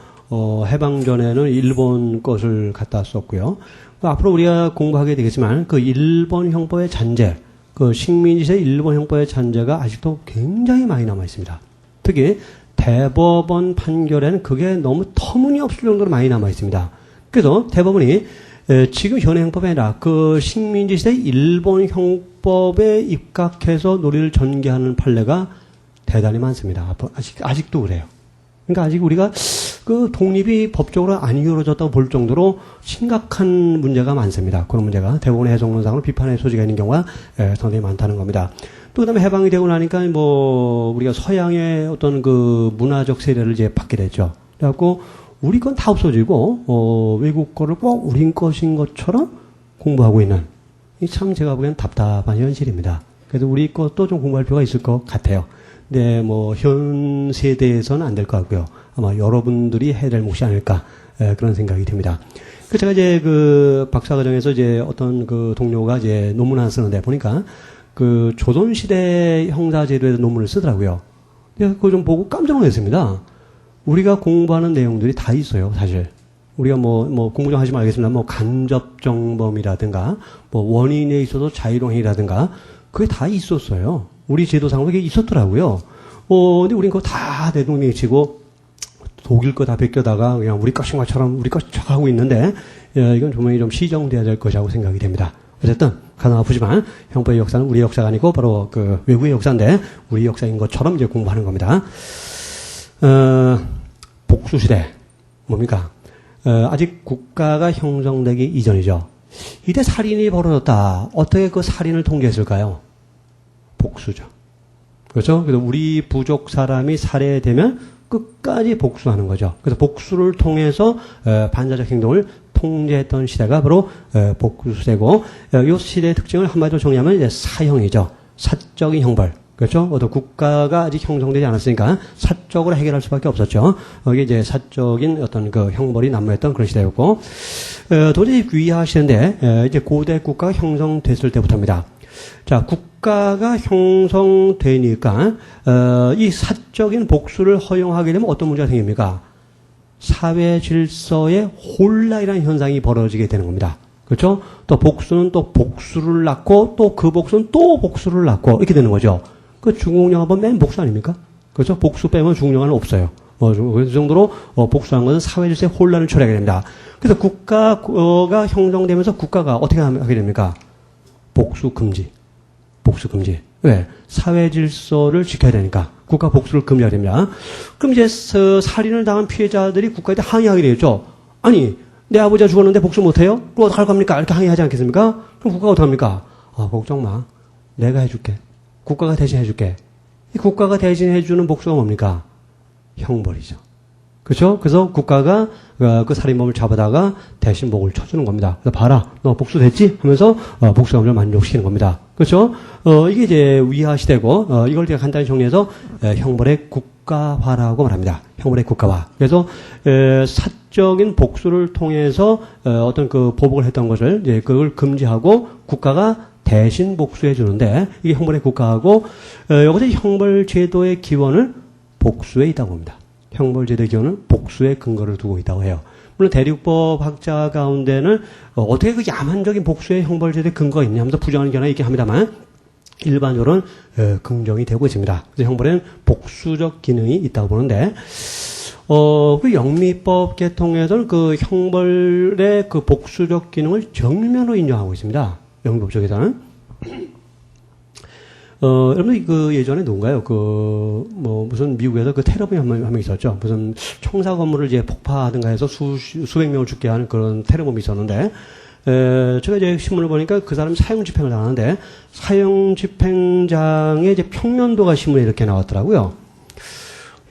해방 전에는 일본 것을 갖다 썼고요. 앞으로 우리가 공부하게 되겠지만 그 일본 형법의 잔재, 그 식민지 시대 일본 형법의 잔재가 아직도 굉장히 많이 남아 있습니다. 특히 대법원 판결에는 그게 너무 터무니없을 정도로 많이 남아 있습니다. 그래서 대법원이 지금 현행 형법이 아니라 그 식민지 시대 일본 형법에 입각해서 논리를 전개하는 판례가 대단히 많습니다. 아직도 그래요. 그러니까 아직 우리가 그 독립이 법적으로 안 이루어졌다고 볼 정도로 심각한 문제가 많습니다. 그런 문제가 대법원의 해석론상으로 비판의 소지가 있는 경우가 상당히 많다는 겁니다. 또 그다음에 해방이 되고 나니까 뭐 우리가 서양의 어떤 그 문화적 세례를 이제 받게 됐죠. 그래갖고 우리 건 다 없어지고 외국 거를 꼭 우리 것인 것처럼 공부하고 있는 이 참 제가 보기엔 답답한 현실입니다. 그래서 우리 것도 좀 공부할 필요가 있을 것 같아요. 네, 뭐, 현 세대에서는 안 될 것 같고요. 아마 여러분들이 해야 될 몫이 아닐까, 그런 생각이 듭니다. 제가 이제 그 박사과정에서 이제 어떤 그 동료가 이제 논문 하나 쓰는데 보니까 그 조선시대 형사제도에 대한 논문을 쓰더라고요. 근데 그거 좀 보고 깜짝 놀랐습니다. 우리가 공부하는 내용들이 다 있어요, 사실. 우리가 뭐 공부 좀 하시면 알겠습니다. 뭐 간접정범이라든가, 뭐 원인에 있어서 자유롱행이라든가, 그게 다 있었어요. 우리 제도상으로 그게 있었더라고요. 근데 우린 그거 다 대동명이 치고, 독일 거 다 베껴다가 그냥 우리 것인 것처럼 우리 것처럼 하고 있는데, 이건 분명히 좀 시정돼야 될 것이라고 생각이 됩니다. 어쨌든, 가슴 아프지만, 형법의 역사는 우리 역사가 아니고, 바로 그 외국의 역사인데, 우리 역사인 것처럼 이제 공부하는 겁니다. 복수시대. 뭡니까? 아직 국가가 형성되기 이전이죠. 이때 살인이 벌어졌다. 어떻게 그 살인을 통제했을까요? 복수죠. 그렇죠? 그래서 우리 부족 사람이 살해되면 끝까지 복수하는 거죠. 그래서 복수를 통해서 반사적 행동을 통제했던 시대가 바로 복수 시대고, 이 시대의 특징을 한마디로 정리하면 이제 사형이죠. 사적인 형벌. 그렇죠? 어떤 국가가 아직 형성되지 않았으니까 사적으로 해결할 수밖에 없었죠. 이게 이제 사적인 어떤 그 형벌이 난무했던 그런 시대였고, 도저히 위화 시대인데, 이제 고대 국가가 형성됐을 때부터입니다. 자, 국가가 형성되니까, 이 사적인 복수를 허용하게 되면 어떤 문제가 생깁니까? 사회 질서의 혼란이라는 현상이 벌어지게 되는 겁니다. 그렇죠? 또 복수는 또 복수를 낳고, 또 그 복수는 또 복수를 낳고, 이렇게 되는 거죠. 그 중국 영화 보면 맨 복수 아닙니까? 그렇죠? 복수 빼면 중국 영화는 없어요. 그 정도로 복수한 것은 사회 질서의 혼란을 초래하게 됩니다. 그래서 국가가 형성되면서 국가가 어떻게 하게 됩니까? 복수 금지. 복수 금지. 왜? 사회 질서를 지켜야 되니까. 국가 복수를 금지해야 됩니다. 그럼 이제 살인을 당한 피해자들이 국가에 항의하게 되겠죠. 아니, 내 아버지가 죽었는데 복수 못해요? 그럼 어떡할 겁니까? 이렇게 항의하지 않겠습니까? 그럼 국가가 어떡합니까? 걱정 마. 내가 해줄게. 국가가 대신 해줄게. 이 국가가 대신 해주는 복수가 뭡니까? 형벌이죠. 그렇죠? 그래서 국가가 그 살인범을 잡아다가 대신 목을 쳐주는 겁니다. 그래서 봐라, 너 복수됐지? 하면서 복수감을 만족시키는 겁니다. 그렇죠? 이게 이제 위화 시대고, 이걸 제가 간단히 정리해서 형벌의 국가화라고 말합니다. 형벌의 국가화. 그래서 사적인 복수를 통해서 어떤 그 보복을 했던 것을 이제 그걸 금지하고 국가가 대신 복수해 주는데, 이게 형벌의 국가하고, 여기서 형벌 제도의 기원은 복수에 있다고 봅니다. 형벌 제도의 기원은 복수의 근거를 두고 있다고 해요. 물론 대륙법 학자 가운데는 어떻게 그 야만적인 복수의 형벌 제도의 근거가 있냐 하면서 부정하는 견해가 있긴 합니다만, 일반적으로는 긍정이 되고 있습니다. 그래서 형벌에는 복수적 기능이 있다고 보는데, 그 영미법 계통에서는 그 형벌의 그 복수적 기능을 정면으로 인정하고 있습니다. 영미법 쪽에서는. 여러분, 그 예전에 누군가요? 무슨 미국에서 그 테러범이 한 명 있었죠. 무슨 청사 건물을 이제 폭파하든가 해서 수백 명을 죽게 하는 그런 테러범이 있었는데, 제가 이제 신문을 보니까 그 사람이 사형 집행을 당하는데, 사형 집행장의 이제 평면도가 신문에 이렇게 나왔더라고요.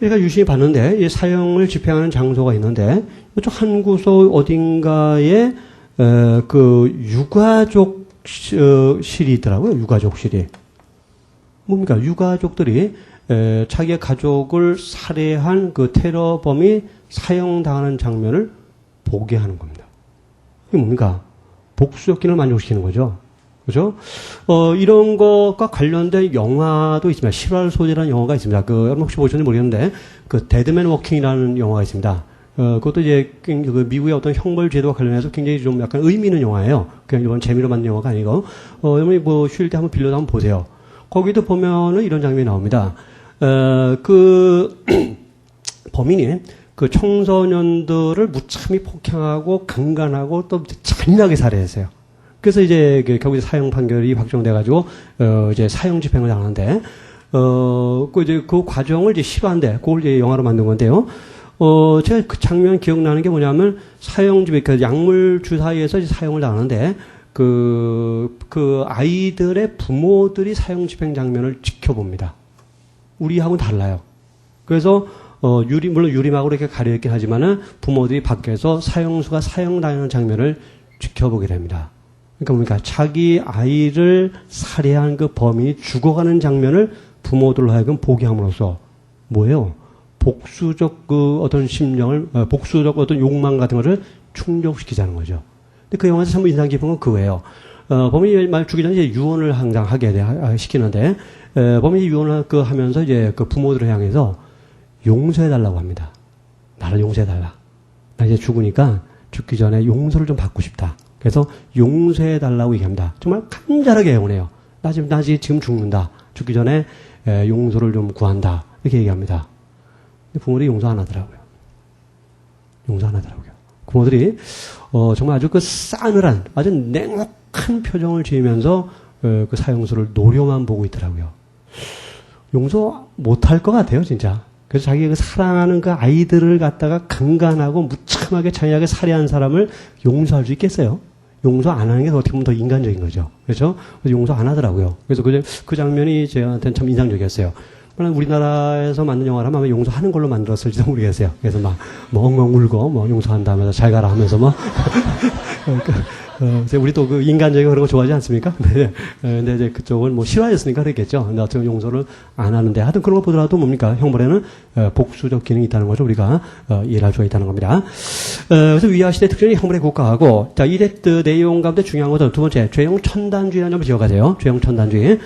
제가 유심히 봤는데, 이 사형을 집행하는 장소가 있는데, 이쪽 한 구석 어딘가에, 그 유가족 실이 있더라고요. 유가족실이. 뭡니까? 유가족들이 자기의 가족을 살해한 그 테러범이 사형당하는 장면을 보게 하는 겁니다. 이게 뭡니까? 복수적 기능을 만족시키는 거죠. 그죠? 이런 것과 관련된 영화도 있습니다. 실화를 소재라는 영화가 있습니다. 여러분 혹시 보셨는지 모르겠는데, 그 데드맨 워킹이라는 영화가 있습니다. 그것도 이제 그 미국의 어떤 형벌 제도와 관련해서 굉장히 좀 약간 의미 있는 영화예요. 그냥 이번 재미로 만든 영화가 아니고, 여러분이 뭐 쉴 때 한번 빌려서 한번 보세요. 거기도 보면은 이런 장면이 나옵니다. 그 범인이 그 청소년들을 무참히 폭행하고 강간하고 또 잔인하게 살해했어요. 그래서 이제 결국 사형 판결이 확정돼가지고 이제 사형 집행을 당하는데, 이제 그 과정을 이제 실화인데 그걸 이제 영화로 만든 건데요. 제가 그 장면 기억나는 게 뭐냐면, 사형집에, 그 약물 주사위에서 이제 사형을 당하는데, 그 아이들의 부모들이 사형 집행 장면을 지켜봅니다. 우리하고는 달라요. 그래서, 물론 유리막으로 이렇게 가려있긴 하지만은, 부모들이 밖에서 사형수가 사형당하는 장면을 지켜보게 됩니다. 그러니까 뭡니까? 자기 아이를 살해한 그 범인이 죽어가는 장면을 부모들로 하여금 보게 함으로써, 뭐예요? 복수적 그 어떤 심령을, 복수적 어떤 욕망 같은 것을 충족시키자는 거죠. 근데 그 영화에서 참 인상 깊은 건 그거예요. 범인이 말 죽기 전에 이제 유언을 항상 시키는데, 범인이 유언을 하면서 이제 그 부모들을 향해서 용서해달라고 합니다. 나를 용서해달라. 나 이제 죽으니까 죽기 전에 용서를 좀 받고 싶다. 그래서 용서해달라고 얘기합니다. 정말 간절하게 애원해요. 나 지금 죽는다. 죽기 전에 용서를 좀 구한다. 이렇게 얘기합니다. 부모들이 용서 안 하더라고요. 용서 안 하더라고요. 부모들이 정말 아주 그 싸늘한, 아주 냉혹한 표정을 지으면서 그 사형수를 노려만 보고 있더라고요. 용서 못할 것 같아요, 진짜. 그래서 자기가 그 사랑하는 그 아이들을 갖다가 강간하고 무참하게 잔인하게 살해한 사람을 용서할 수 있겠어요? 용서 안 하는 게 어떻게 보면 더 인간적인 거죠. 그렇죠? 그래서 용서 안 하더라고요. 그래서 그 장면이 저한테는 참 인상적이었어요. 물론 우리나라에서 만든 영화라면 아마 용서하는 걸로 만들었을지도 모르겠어요. 그래서 뭐 엉엉 울고, 용서한다 하면서 잘 가라 하면서 우리 또 그 인간적인 그런 거 좋아하지 않습니까? 근데 이제 그쪽은 싫어하셨으니까 그랬겠죠. 근데 어쨌든 용서를 안 하는데, 하여튼 그런 거 보더라도 뭡니까? 형벌에는 복수적 기능이 있다는 거죠. 우리가 이해할 수가 있다는 겁니다. 그래서 위아시대 특징이 형벌의 국가하고, 자, 이 내용 가운데 중요한 것은 두 번째, 죄형 천단주의라는 점을 기억하세요. 죄형 천단주의.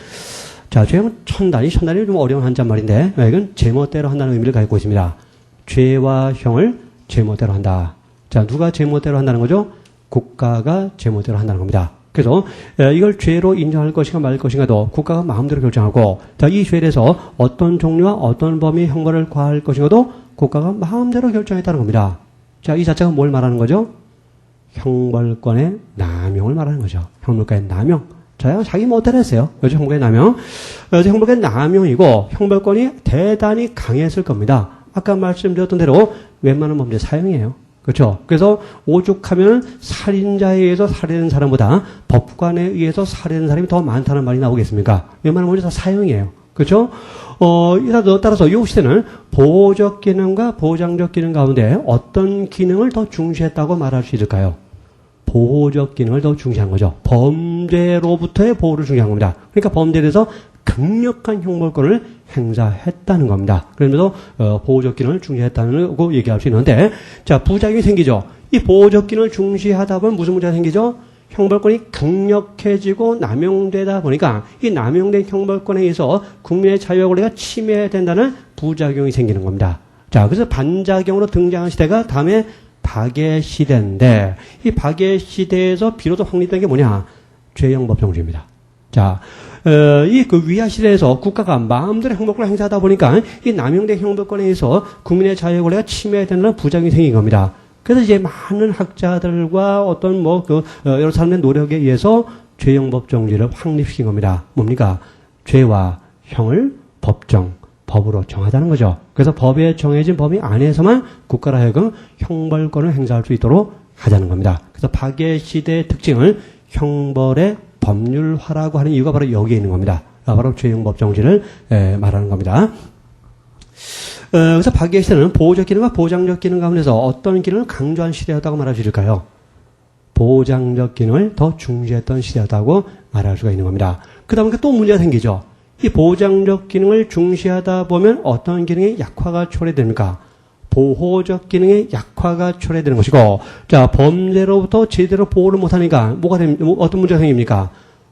자, 죄형 천단이 좀 어려운 한자말인데, 이건 제멋대로 한다는 의미를 갖고 있습니다. 죄와 형을 제멋대로 한다. 자, 누가 제멋대로 한다는 거죠? 국가가 제멋대로 한다는 겁니다. 그래서 이걸 죄로 인정할 것인가 말 것인가도 국가가 마음대로 결정하고, 자, 이 죄에 대해서 어떤 종류와 어떤 범위의 형벌을 과할 것인가도 국가가 마음대로 결정했다는 겁니다. 자, 이 자체가 뭘 말하는 거죠? 형벌권의 남용을 말하는 거죠. 형벌권의 남용. 자, 자기 멋대로 했어요. 그렇죠? 형벌권의 남용. 그래서 형벌권의 남용이고 형벌권이 대단히 강했을 겁니다. 아까 말씀드렸던 대로 웬만한 범죄 사형이에요. 그렇죠? 그래서 오죽하면 살인자에 의해서 살해된 사람보다 법관에 의해서 살해된 사람이 더 많다는 말이 나오겠습니까? 웬만한 범죄 다 사형이에요. 그렇죠? 따라서 이 시대는 보호적 기능과 보장적 기능 가운데 어떤 기능을 더 중시했다고 말할 수 있을까요? 보호적 기능을 더 중시한 거죠. 범죄로부터의 보호를 중시한 겁니다. 그러니까 범죄에 대해서 강력한 형벌권을 행사했다는 겁니다. 그러면서 보호적 기능을 중시했다는 거 얘기할 수 있는데, 자, 부작용이 생기죠. 이 보호적 기능을 중시하다 보면 무슨 문제가 생기죠? 형벌권이 강력해지고 남용되다 보니까 이 남용된 형벌권에 의해서 국민의 자유와 권리가 침해된다는 부작용이 생기는 겁니다. 자, 그래서 반작용으로 등장한 시대가 다음에 박애 시대인데, 이 박애 시대에서 비로소 확립된 게 뭐냐? 죄형 법정주의입니다. 자, 이 위아 시대에서 국가가 마음대로 형벌권을 행사하다 보니까 이 남용된 형벌권에 의해서 국민의 자유와 권리가 침해되는 부작용이 생긴 겁니다. 그래서 이제 많은 학자들과 어떤 여러 사람의 노력에 의해서 죄형 법정주의를 확립시킨 겁니다. 뭡니까? 죄와 형을 법으로 정하자는 거죠. 그래서 법에 정해진 범위 안에서만 국가로 하여금 형벌권을 행사할 수 있도록 하자는 겁니다. 그래서 박애 시대의 특징을 형벌의 법률화라고 하는 이유가 바로 여기에 있는 겁니다. 바로 죄형 법정주의를 말하는 겁니다. 그래서 박애 시대는 보호적 기능과 보장적 기능 가운데서 어떤 기능을 강조한 시대였다고 말할 수 있을까요? 보장적 기능을 더 중시했던 시대였다고 말할 수가 있는 겁니다. 그다음에 또 문제가 생기죠. 이 보장적 기능을 중시하다 보면 어떤 기능의 약화가 초래됩니까? 보호적 기능의 약화가 초래되는 것이고, 자, 범죄로부터 제대로 보호를 못하니까 어떤 문제가 생깁니까?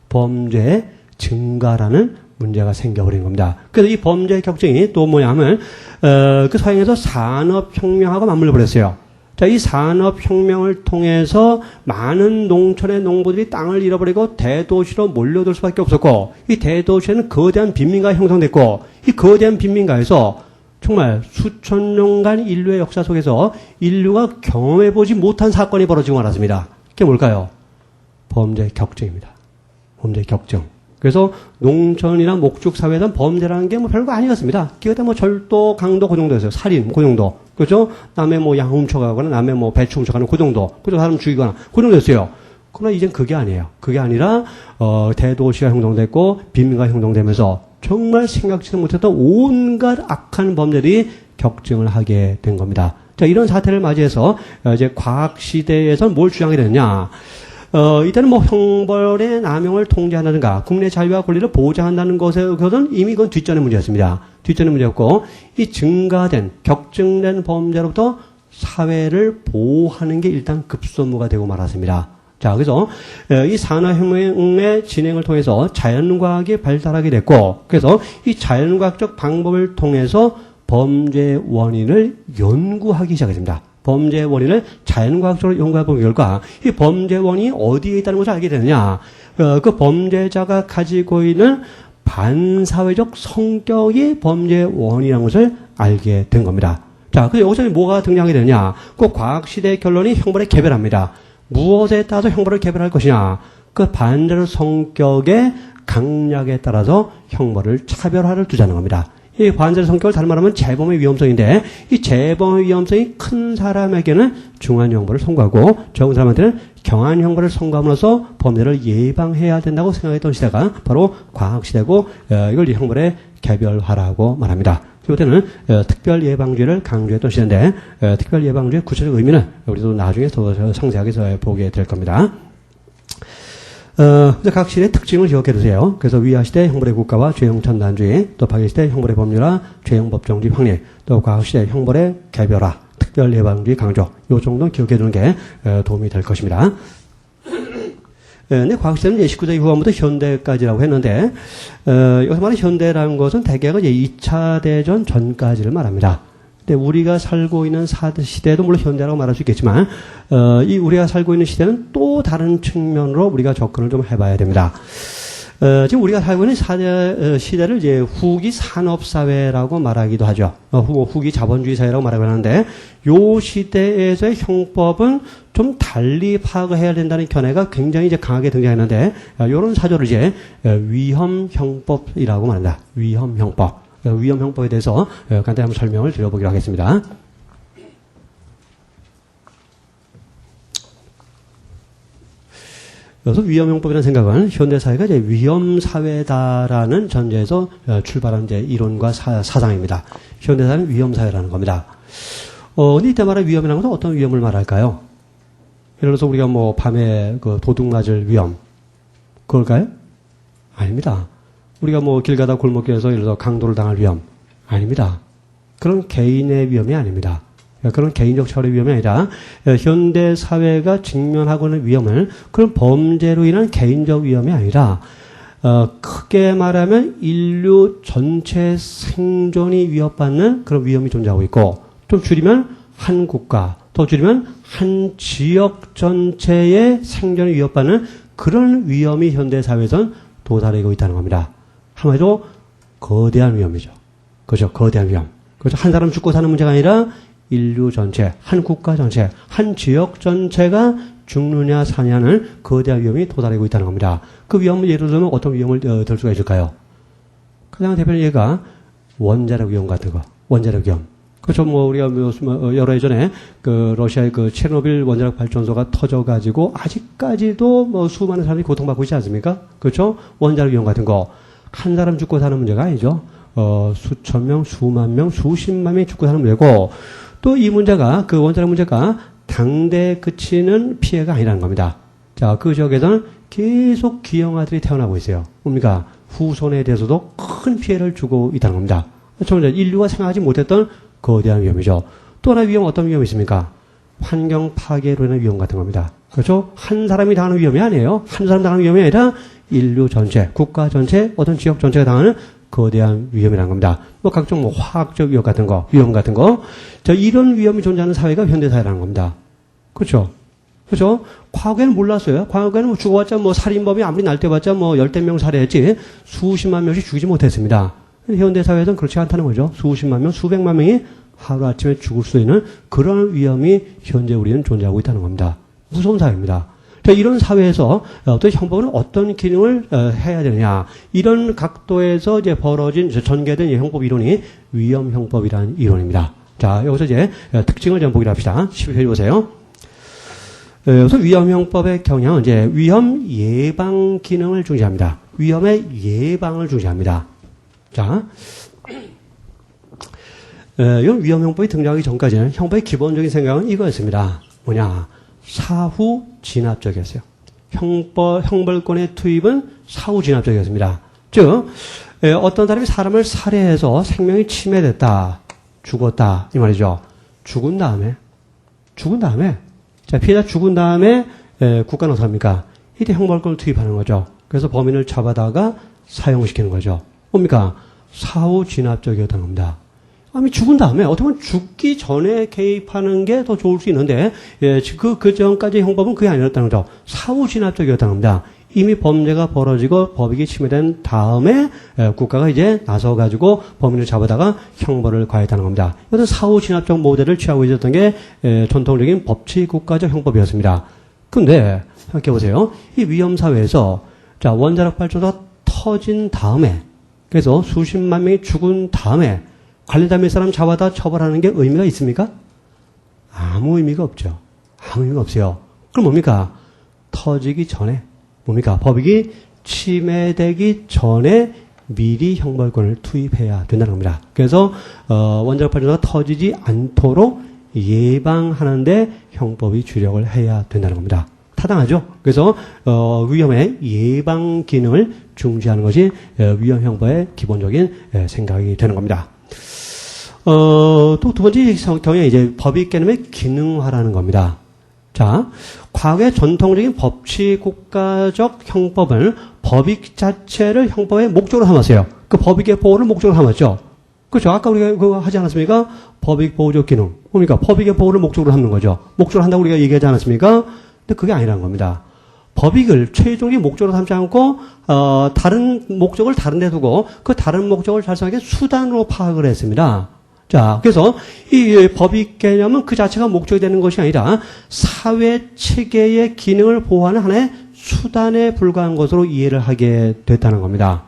범죄의 증가라는 문제가 생겨버린 겁니다. 그래서 이 범죄의 격정이 또 뭐냐면, 그 서양에서 산업혁명하고 맞물려 버렸어요. 자, 이 산업혁명을 통해서 많은 농촌의 농부들이 땅을 잃어버리고 대도시로 몰려들 수밖에 없었고, 이 대도시에는 거대한 빈민가가 형성됐고, 이 거대한 빈민가에서 정말 수천 년간 인류의 역사 속에서 인류가 경험해보지 못한 사건이 벌어지고 말았습니다. 그게 뭘까요? 범죄 격정입니다. 범죄 격정. 그래서 농촌이나 목축사회에서는 범죄라는 게 별거 아니었습니다. 기껏해 절도, 강도 그 정도였어요. 살인 그 정도. 그죠? 남의 양 훔쳐가거나 남의 배추 훔쳐가는 그 정도. 그죠? 사람 죽이거나 그 정도였어요. 그러나 이젠 그게 아니에요. 그게 아니라 대도시가 형성됐고 빈민가가 형성되면서 정말 생각지도 못했던 온갖 악한 범죄들이 격증을 하게 된 겁니다. 자, 이런 사태를 맞이해서 이제 과학 시대에서 뭘 주장하게 됐냐? 이때는 형벌의 남용을 통제한다든가 국민의 자유와 권리를 보장한다는 것에서는 이미 그건 뒷전의 문제였습니다. 뒷전의 문제였고, 이 증가된 격증된 범죄로부터 사회를 보호하는 게 일단 급선무가 되고 말았습니다. 자, 그래서 이 산업혁명의 진행을 통해서 자연과학이 발달하게 됐고, 그래서 이 자연과학적 방법을 통해서 범죄 원인을 연구하기 시작했습니다. 범죄 원인을 자연과학적으로 연구해본 결과 이 범죄 원인이 어디에 있다는 것을 알게 되느냐, 그 범죄자가 가지고 있는 반사회적 성격이 범죄 원인이라는 것을 알게 된 겁니다. 자, 그래서 여기서 뭐가 등장하게 되느냐, 그 과학시대의 결론이 형벌의 개별합니다. 무엇에 따라서 형벌을 개별할 것이냐, 그 반대로 성격의 강약에 따라서 형벌을 차별화를 두자는 겁니다. 이 관절 성격을 다른 말하면 재범의 위험성인데 이 재범의 위험성이 큰 사람에게는 중한 형벌을 선고하고 적은 사람한테는 경한 형벌을 선고함으로써 범죄를 예방해야 된다고 생각했던 시대가 바로 과학시대고 이걸 형벌의 개별화라고 말합니다. 이때는 특별 예방죄를 강조했던 시대인데 특별 예방죄의 구체적 의미는 우리도 나중에 더 상세하게 보게 될 겁니다. 각 시대의 특징을 기억해 두세요. 그래서 위아시대 형벌의 국가와 죄형 전단주의, 또 박일시대 형벌의 법률화, 죄형 법정주의 확립, 또 과학시대 형벌의 개별화, 특별 예방주의 강조, 요 정도는 기억해 두는 게 도움이 될 것입니다. 네, 과학시대는 19세기 후반부터 현대까지라고 했는데, 여기서 말하는 현대라는 것은 대개가 2차 대전 전까지를 말합니다. 근데 우리가 살고 있는 시대도 물론 현대라고 말할 수 있겠지만, 이 우리가 살고 있는 시대는 또 다른 측면으로 우리가 접근을 좀 해봐야 됩니다. 지금 우리가 살고 있는 시대를 이제 후기 산업사회라고 말하기도 하죠. 후기 자본주의 사회라고 말하고 하는데, 요 시대에서의 형법은 좀 달리 파악을 해야 된다는 견해가 굉장히 이제 강하게 등장했는데, 요런 사조를 이제 위험형법이라고 말합니다. 위험형법. 위험형법에 대해서 간단히 한번 설명을 드려보기로 하겠습니다. 그래서 위험형법이라는 생각은 현대사회가 이제 위험사회다라는 전제에서 출발한 이제 이론과 사상입니다. 현대사회는 위험사회라는 겁니다. 근데 이때 말하는 위험이라는 것은 어떤 위험을 말할까요? 예를 들어서 우리가 뭐 밤에 그 도둑 맞을 위험, 그걸까요? 아닙니다. 우리가 뭐 길 가다 골목길에서 예를 들어서 강도를 당할 위험, 아닙니다. 그런 개인의 위험이 아닙니다. 그런 개인적 처리의 위험이 아니라 현대 사회가 직면하고 있는 위험을 그런 범죄로 인한 개인적 위험이 아니라 크게 말하면 인류 전체 생존이 위협받는 그런 위험이 존재하고 있고, 좀 줄이면 한 국가, 더 줄이면 한 지역 전체의 생존이 위협받는 그런 위험이 현대 사회에선 도달하고 있다는 겁니다. 한마디로 거대한 위험이죠. 그죠? 거대한 위험. 그죠? 한 사람 죽고 사는 문제가 아니라 인류 전체, 한 국가 전체, 한 지역 전체가 죽느냐 사냐는 거대한 위험이 도달하고 있다는 겁니다. 그 위험을 예를 들면 어떤 위험을 들 수가 있을까요? 가장 대표적인 예가 원자력 위험 같은 거. 원자력 위험. 그렇죠. 뭐 우리가 여러 해 전에 그 러시아의 그 체르노빌 원자력 발전소가 터져가지고 아직까지도 뭐 수많은 사람이 고통받고 있지 않습니까? 그렇죠. 원자력 위험 같은 거. 한 사람 죽고 사는 문제가 아니죠. 수천 명, 수만 명, 수십만 명이 죽고 사는 문제고, 또 이 문제가, 그 원자력 문제가 당대에 그치는 피해가 아니라는 겁니다. 자, 그 지역에서는 계속 기형아들이 태어나고 있어요. 뭡니까? 후손에 대해서도 큰 피해를 주고 있다는 겁니다. 처음에 인류가 생각하지 못했던 거대한 위험이죠. 또 하나 위험, 어떤 위험이 있습니까? 환경 파괴로 인한 위험 같은 겁니다. 그렇죠? 한 사람이 당하는 위험이 아니에요. 한 사람 당하는 위험이 아니라 인류 전체, 국가 전체, 어떤 지역 전체가 당하는 거대한 위험이라는 겁니다. 뭐 각종 뭐 화학적 위험 같은 거, 위험 같은 거. 자, 이런 위험이 존재하는 사회가 현대사회라는 겁니다. 그렇죠? 그렇죠? 과거에는 몰랐어요. 과거에는 뭐 죽어봤자 뭐 살인범이 아무리 날뛰어봤자 뭐 열댓 명 살해했지 수십만 명씩 죽이지 못했습니다. 현대사회에서는 그렇지 않다는 거죠. 수십만 명, 수백만 명이 하루아침에 죽을 수 있는 그런 위험이 현재 우리는 존재하고 있다는 겁니다. 무서운 사회입니다. 자, 이런 사회에서 또 형법은 어떤 기능을 해야 되느냐. 이런 각도에서 이제 벌어진, 전개된 형법 이론이 위험형법이라는 이론입니다. 자, 여기서 이제 특징을 좀 보기로 합시다. 11페이지 보세요. 여기서 위험형법의 경향은 이제 위험 예방 기능을 중시합니다. 위험의 예방을 중시합니다. 자, 이런 위험형법이 등장하기 전까지는 형법의 기본적인 생각은 이거였습니다. 뭐냐. 사후 진압적이었어요. 형벌권의 투입은 사후 진압적이었습니다. 즉, 어떤 사람이 사람을 살해해서 생명이 침해됐다, 죽었다, 이 말이죠. 죽은 다음에, 자, 피해자 죽은 다음에, 국가는 어떻게 합니까? 이때 형벌권을 투입하는 거죠. 그래서 범인을 잡아다가 사용시키는 거죠. 뭡니까? 사후 진압적이었다는 겁니다. 아니, 죽은 다음에, 어떻게 보면 죽기 전에 개입하는 게 더 좋을 수 있는데, 그 전까지 형법은 그게 아니었다는 거죠. 사후 진압적이었다는 겁니다. 이미 범죄가 벌어지고 법익이 침해된 다음에, 국가가 이제 나서가지고 범인을 잡아다가 형벌을 가했다는 겁니다. 이것은 사후 진압적 모델을 취하고 있었던 게, 전통적인 법치 국가적 형법이었습니다. 근데, 생각해보세요. 이 위험사회에서, 자, 원자력 발전소가 터진 다음에, 그래서 수십만 명이 죽은 다음에 관련자 몇 사람 잡아다 처벌하는 게 의미가 있습니까? 아무 의미가 없죠. 아무 의미가 없어요. 그럼 뭡니까? 터지기 전에, 뭡니까? 법익이 침해되기 전에 미리 형벌권을 투입해야 된다는 겁니다. 그래서 원자력 발전소가 터지지 않도록 예방하는데 형법이 주력을 해야 된다는 겁니다. 타당하죠? 그래서 위험의 예방 기능을 중시하는 것이 위험 형법의 기본적인 생각이 되는 겁니다. 또 두 번째 경우에 이제 법익 개념의 기능화라는 겁니다. 자, 과거의 전통적인 법치 국가적 형법은 법익 자체를 형법의 목적으로 삼았어요. 그 법익의 보호를 목적으로 삼았죠. 그렇죠. 아까 우리가 그거 하지 않았습니까? 법익 보호적 기능. 뭡니까? 법익의 보호를 목적으로 삼는 거죠. 목적으로 한다고 우리가 얘기하지 않았습니까? 근데 그게 아니라는 겁니다. 법익을 최종적인 목적으로 삼지 않고 다른 목적을 다른 데 두고 그 다른 목적을 달성하기 위해 수단으로 파악을 했습니다. 자, 그래서 이 법익 개념은 그 자체가 목적이 되는 것이 아니라 사회 체계의 기능을 보호하는 하나의 수단에 불과한 것으로 이해를 하게 됐다는 겁니다.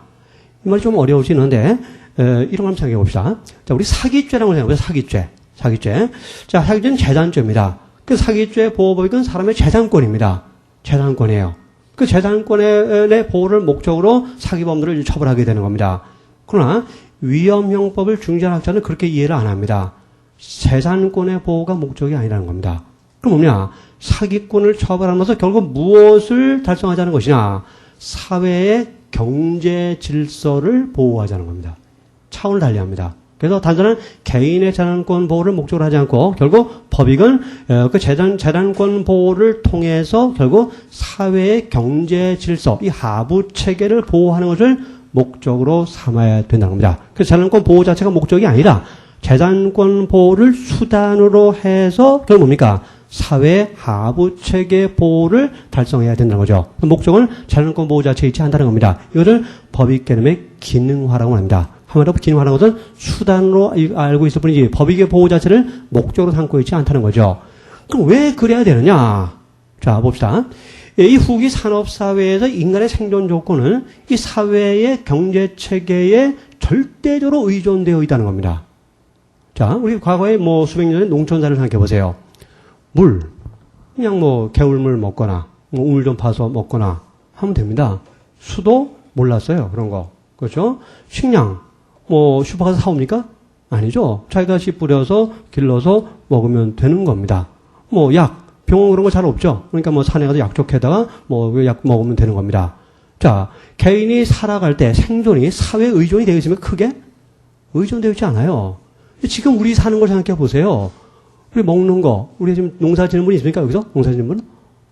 이 말이 좀 어려우시는데 이런 거 한번 생각해 봅시다. 자, 우리 사기죄라고 생각해 보세요. 사기죄. 자, 사기죄는 재산죄입니다. 그 사기죄 보호법익은 사람의 재산권입니다. 재산권이에요. 그 재산권의 보호를 목적으로 사기범들을 처벌하게 되는 겁니다. 그러나 위험형법을 중시하는 학자는 그렇게 이해를 안 합니다. 재산권의 보호가 목적이 아니라는 겁니다. 그럼 뭐냐? 사기꾼을 처벌하면서 결국 무엇을 달성하자는 것이냐? 사회의 경제 질서를 보호하자는 겁니다. 차원을 달리합니다. 그래서 단순한 개인의 재산권 보호를 목적으로 하지 않고 결국 법익은 그 재산권 보호를 통해서 결국 사회의 경제 질서, 이 하부 체계를 보호하는 것을 목적으로 삼아야 된다는 겁니다. 그래서 재산권 보호 자체가 목적이 아니라 재산권 보호를 수단으로 해서 그게 뭡니까? 사회 하부 체계 보호를 달성해야 된다는 거죠. 목적은 재산권 보호 자체에 있지 않다는 겁니다. 이것을 법익 개념의 기능화라고 합니다. 한마디로 기능화라는 것은 수단으로 알고 있을 뿐이지 법익의 보호 자체를 목적으로 삼고 있지 않다는 거죠. 그럼 왜 그래야 되느냐? 자, 봅시다. 이 후기 산업사회에서 인간의 생존 조건은 이 사회의 경제체계에 절대적으로 의존되어 있다는 겁니다. 자, 우리 과거에 수백 년 전에 농촌사를 생각해 보세요. 물, 그냥 개울물 먹거나, 우물 좀 파서 먹거나 하면 됩니다. 수도 몰랐어요. 그런 거. 그렇죠? 식량, 슈퍼 가서 사옵니까? 아니죠. 자기가 씨 뿌려서 길러서 먹으면 되는 겁니다. 약, 병원 그런 거 잘 없죠. 그러니까 산에 가서 약족해다가 약 먹으면 되는 겁니다. 자, 개인이 살아갈 때 생존이 사회 의존이 되어 있으면 크게 의존되어 있지 않아요. 지금 우리 사는 걸 생각해 보세요. 우리 먹는 거, 우리 지금 농사 지는 분이 있습니까? 여기서? 농사 지는 분은?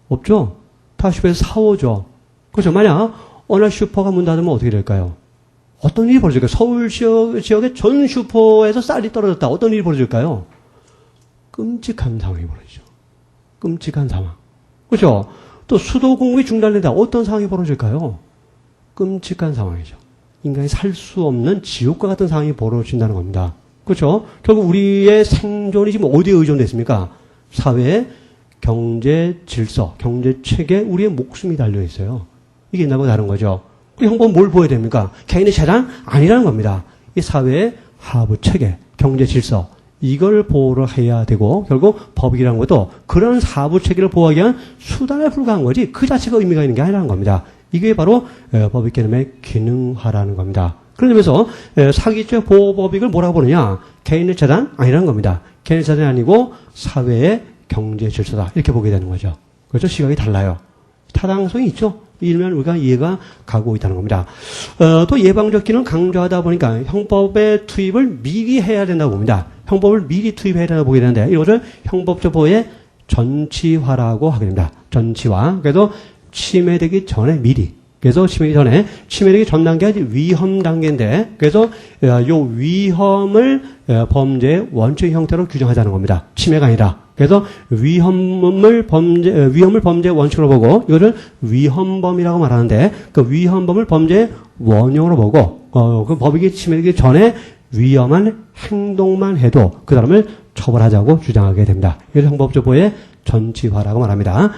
없죠. 다 슈퍼에서 사오죠. 그렇죠. 만약 어느 날 슈퍼가 문 닫으면 어떻게 될까요? 어떤 일이 벌어질까요? 서울 지역의 전 슈퍼에서 쌀이 떨어졌다. 어떤 일이 벌어질까요? 끔찍한 상황이 벌어지죠. 끔찍한 상황. 그렇죠? 또 수도 공급이 중단된다. 어떤 상황이 벌어질까요? 끔찍한 상황이죠. 인간이 살 수 없는 지옥과 같은 상황이 벌어진다는 겁니다. 그렇죠? 결국 우리의 생존이 지금 어디에 의존되어 있습니까? 사회, 경제 질서, 경제 체계, 우리의 목숨이 달려 있어요. 이게 옛날과 다른 거죠. 그 형법은 뭘 보여야 됩니까? 개인의 재산? 아니라는 겁니다. 이 사회의 하부 체계, 경제 질서, 이걸 보호를 해야 되고 결국 법이라는 것도 그런 하부 체계를 보호하기 위한 수단에 불과한 거지 그 자체가 의미가 있는 게 아니라는 겁니다. 이게 바로 법익 개념의 기능화라는 겁니다. 그런 점에서 사기죄 보호법익을 뭐라고 보느냐? 개인의 재산? 아니라는 겁니다. 개인의 재산이 아니고 사회의 경제 질서다. 이렇게 보게 되는 거죠. 그렇죠? 시각이 달라요. 타당성이 있죠. 이러면 우리가 이해가 가고 있다는 겁니다. 또 예방적 기능을 강조하다 보니까 형법의 투입을 미리 해야 된다고 봅니다. 형법을 미리 투입해야 된다고 보게 되는데 이것을 형법적 보호의 전치화라고 하게 됩니다. 전치화. 그래서 침해되기 전에 미리. 그래서 침해되기 전 단계가 위험 단계인데 그래서 요 위험을 범죄의 원칙 형태로 규정하자는 겁니다. 침해가 아니라. 그래서 위험을 범죄의 원칙으로 보고 이거를 위험범이라고 말하는데 그 위험범을 범죄의 원형으로 보고 그 법익이 침해되기 전에 위험한 행동만 해도 그 사람을 처벌하자고 주장하게 됩니다. 이것을 형법적 보호의 전치화라고 말합니다.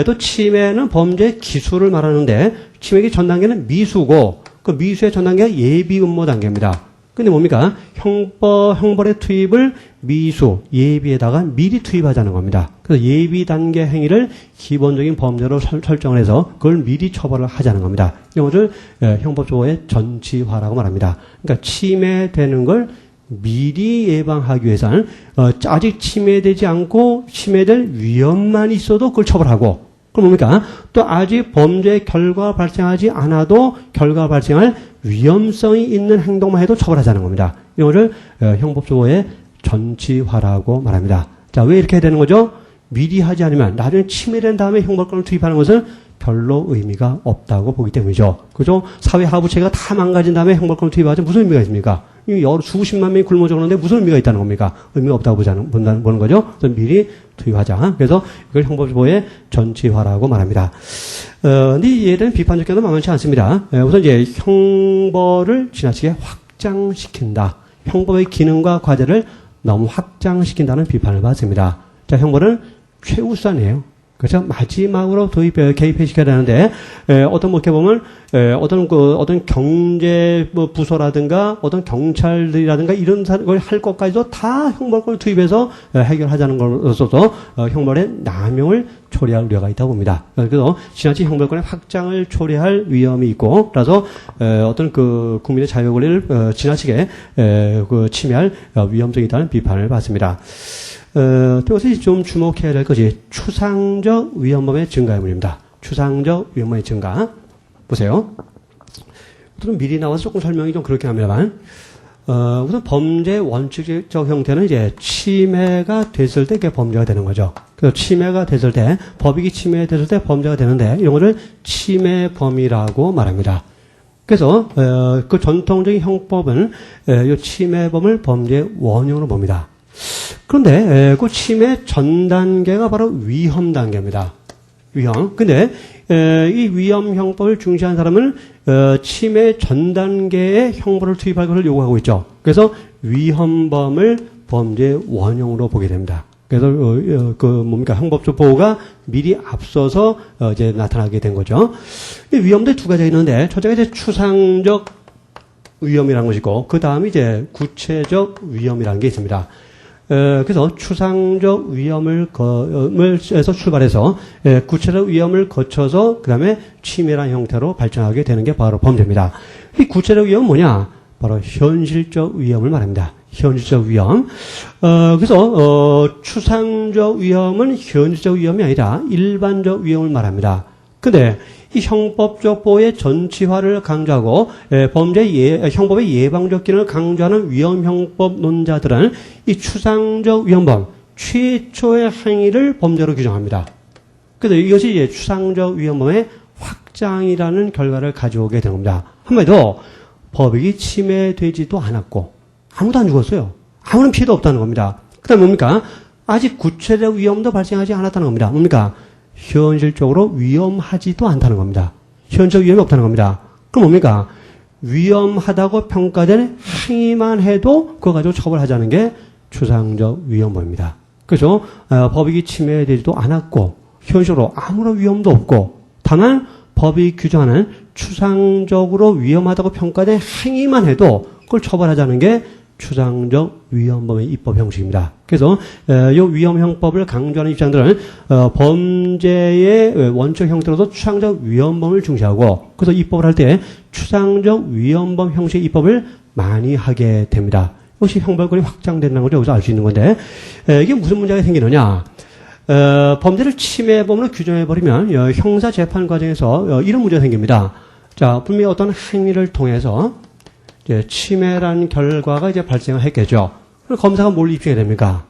또 침해는 범죄의 기수를 말하는데 침해기 전 단계는 미수고 그 미수의 전 단계가 예비 음모 단계입니다. 근데 뭡니까? 형벌의 투입을 미수, 예비에다가 미리 투입하자는 겁니다. 그래서 예비 단계 행위를 기본적인 범죄로 설정을 해서 그걸 미리 처벌을 하자는 겁니다. 이것을 형법조보의 전치화라고 말합니다. 그러니까 침해되는 걸 미리 예방하기 위해서는 아직 침해되지 않고 침해될 위험만 있어도 그걸 처벌하고, 그럼 뭡니까? 또 아직 범죄의 결과가 발생하지 않아도 결과가 발생할 위험성이 있는 행동만 해도 처벌하자는 겁니다. 이거를 형법조보의 전치화라고 말합니다. 자, 왜 이렇게 되는 거죠? 미리 하지 않으면 나중에 침해된 다음에 형벌권을 투입하는 것은 별로 의미가 없다고 보기 때문이죠. 그죠? 사회 하부체가 다 망가진 다음에 형벌권을 투입하지 무슨 의미가 있습니까? 여러 수십만 명이 굶어 죽었는데 무슨 의미가 있다는 겁니까? 의미가 없다고 보는 거죠. 그래서 미리 투입하자. 그래서 이걸 형법조보의 전치화라고 말합니다. 근데 이에 대한 비판적 견도 만만치 않습니다. 우선 이제 형벌을 지나치게 확장시킨다. 형법의 기능과 과제를 너무 확장시킨다는 비판을 받습니다. 자, 형벌은 최우선이에요. 그래서 마지막으로 개입시켜야 되는데, 이렇게 보면, 어떤 경제 부서라든가, 어떤 경찰들이라든가, 이런 걸 할 것까지도 다 형벌권을 투입해서 해결하자는 것으로서, 형벌의 남용을 초래할 우려가 있다고 봅니다. 그래서 지나치 형벌권의 확장을 초래할 위험이 있고, 그래서, 국민의 자유 권리를, 지나치게, 침해할 위험성이 있다는 비판을 받습니다. 또 이것이 좀 주목해야 될 것이 추상적 위험범의 증가 의문입니다. 추상적 위험범의 증가. 보세요. 우선 미리 나와서 조금 설명이 좀 그렇긴 합니다만, 우선 범죄의 원칙적 형태는 이제 침해가 됐을 때 그게 범죄가 되는 거죠. 그래서 침해가 됐을 때, 법익이 침해됐을 때 범죄가 되는데, 이런 것을 침해범이라고 말합니다. 그래서, 그 전통적인 형법은, 이 침해범을 범죄의 원형으로 봅니다. 그런데 그 침해 전 단계가 바로 위험 단계입니다. 위험. 근데 이 위험 형법을 중시한 사람은 침해 전 단계에 형벌을 투입할 것을 요구하고 있죠. 그래서 위험범을 범죄의 원형으로 보게 됩니다. 그래서 형법적 보호가 미리 앞서서 이제 나타나게 된 거죠. 이 위험도 두 가지가 있는데, 첫째가 이제 추상적 위험이라는 것이고, 그 다음이 이제 구체적 위험이라는 게 있습니다. 그래서 추상적 위험에서 출발해서 구체적 위험을 거쳐서 그 다음에 치밀한 형태로 발전하게 되는 게 바로 범죄입니다. 이 구체적 위험은 뭐냐? 바로 현실적 위험을 말합니다. 현실적 위험. 그래서 추상적 위험은 현실적 위험이 아니라 일반적 위험을 말합니다. 근데 이 형법적 보호의 전치화를 강조하고 형법의 예방적 기능을 강조하는 위험형법론자들은 이 추상적 위험범, 최초의 행위를 범죄로 규정합니다. 그래서 이것이 이제 추상적 위험범의 확장이라는 결과를 가져오게 된 겁니다. 한마디로 법익이 침해되지도 않았고 아무도 안 죽었어요. 아무런 피해도 없다는 겁니다. 그 다음에 뭡니까? 아직 구체적 위험도 발생하지 않았다는 겁니다. 뭡니까? 현실적으로 위험하지도 않다는 겁니다. 현실적 위험이 없다는 겁니다. 그럼 뭡니까? 위험하다고 평가된 행위만 해도 그거 가지고 처벌하자는 게 추상적 위험범입니다. 그래서 법익이 침해되지도 않았고 현실적으로 아무런 위험도 없고 다만 법이 규정하는 추상적으로 위험하다고 평가된 행위만 해도 그걸 처벌하자는 게 추상적 위험범의 입법 형식입니다. 그래서 이 위험형법을 강조하는 입장들은 범죄의 원칙 형태로서 추상적 위험범을 중시하고 그래서 입법을 할 때 추상적 위험범 형식 입법을 많이 하게 됩니다. 이것이 형벌권이 확장된다는 걸 여기서 알 수 있는 건데 이게 무슨 문제가 생기느냐. 범죄를 침해범으로 규정해버리면 형사재판 과정에서 이런 문제가 생깁니다. 자, 분명히 어떤 행위를 통해서 침해라는 결과가 이제 발생을 했겠죠. 그럼 검사가 뭘 입증해야 됩니까?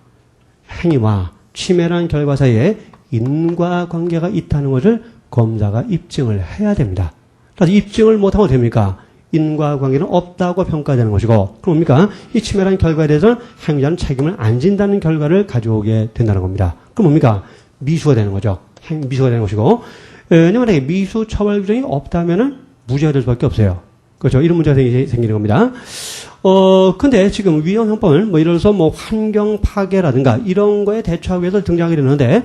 행위와 침해라는 결과 사이에 인과관계가 있다는 것을 검사가 입증을 해야 됩니다. 그래서 입증을 못하면 됩니까? 인과관계는 없다고 평가되는 것이고, 그럼 뭡니까? 이 침해라는 결과에 대해서는 행위자는 책임을 안 진다는 결과를 가져오게 된다는 겁니다. 그럼 뭡니까? 미수가 되는 거죠. 미수가 되는 것이고, 왜냐면 미수 처벌 규정이 없다면은 무죄가 될 수밖에 없어요. 그렇죠. 이런 문제가 생기는 겁니다. 근데 지금 위험형법은 예를 들어서 환경 파괴라든가 이런 거에 대처하기 위해서 등장하게 되는데,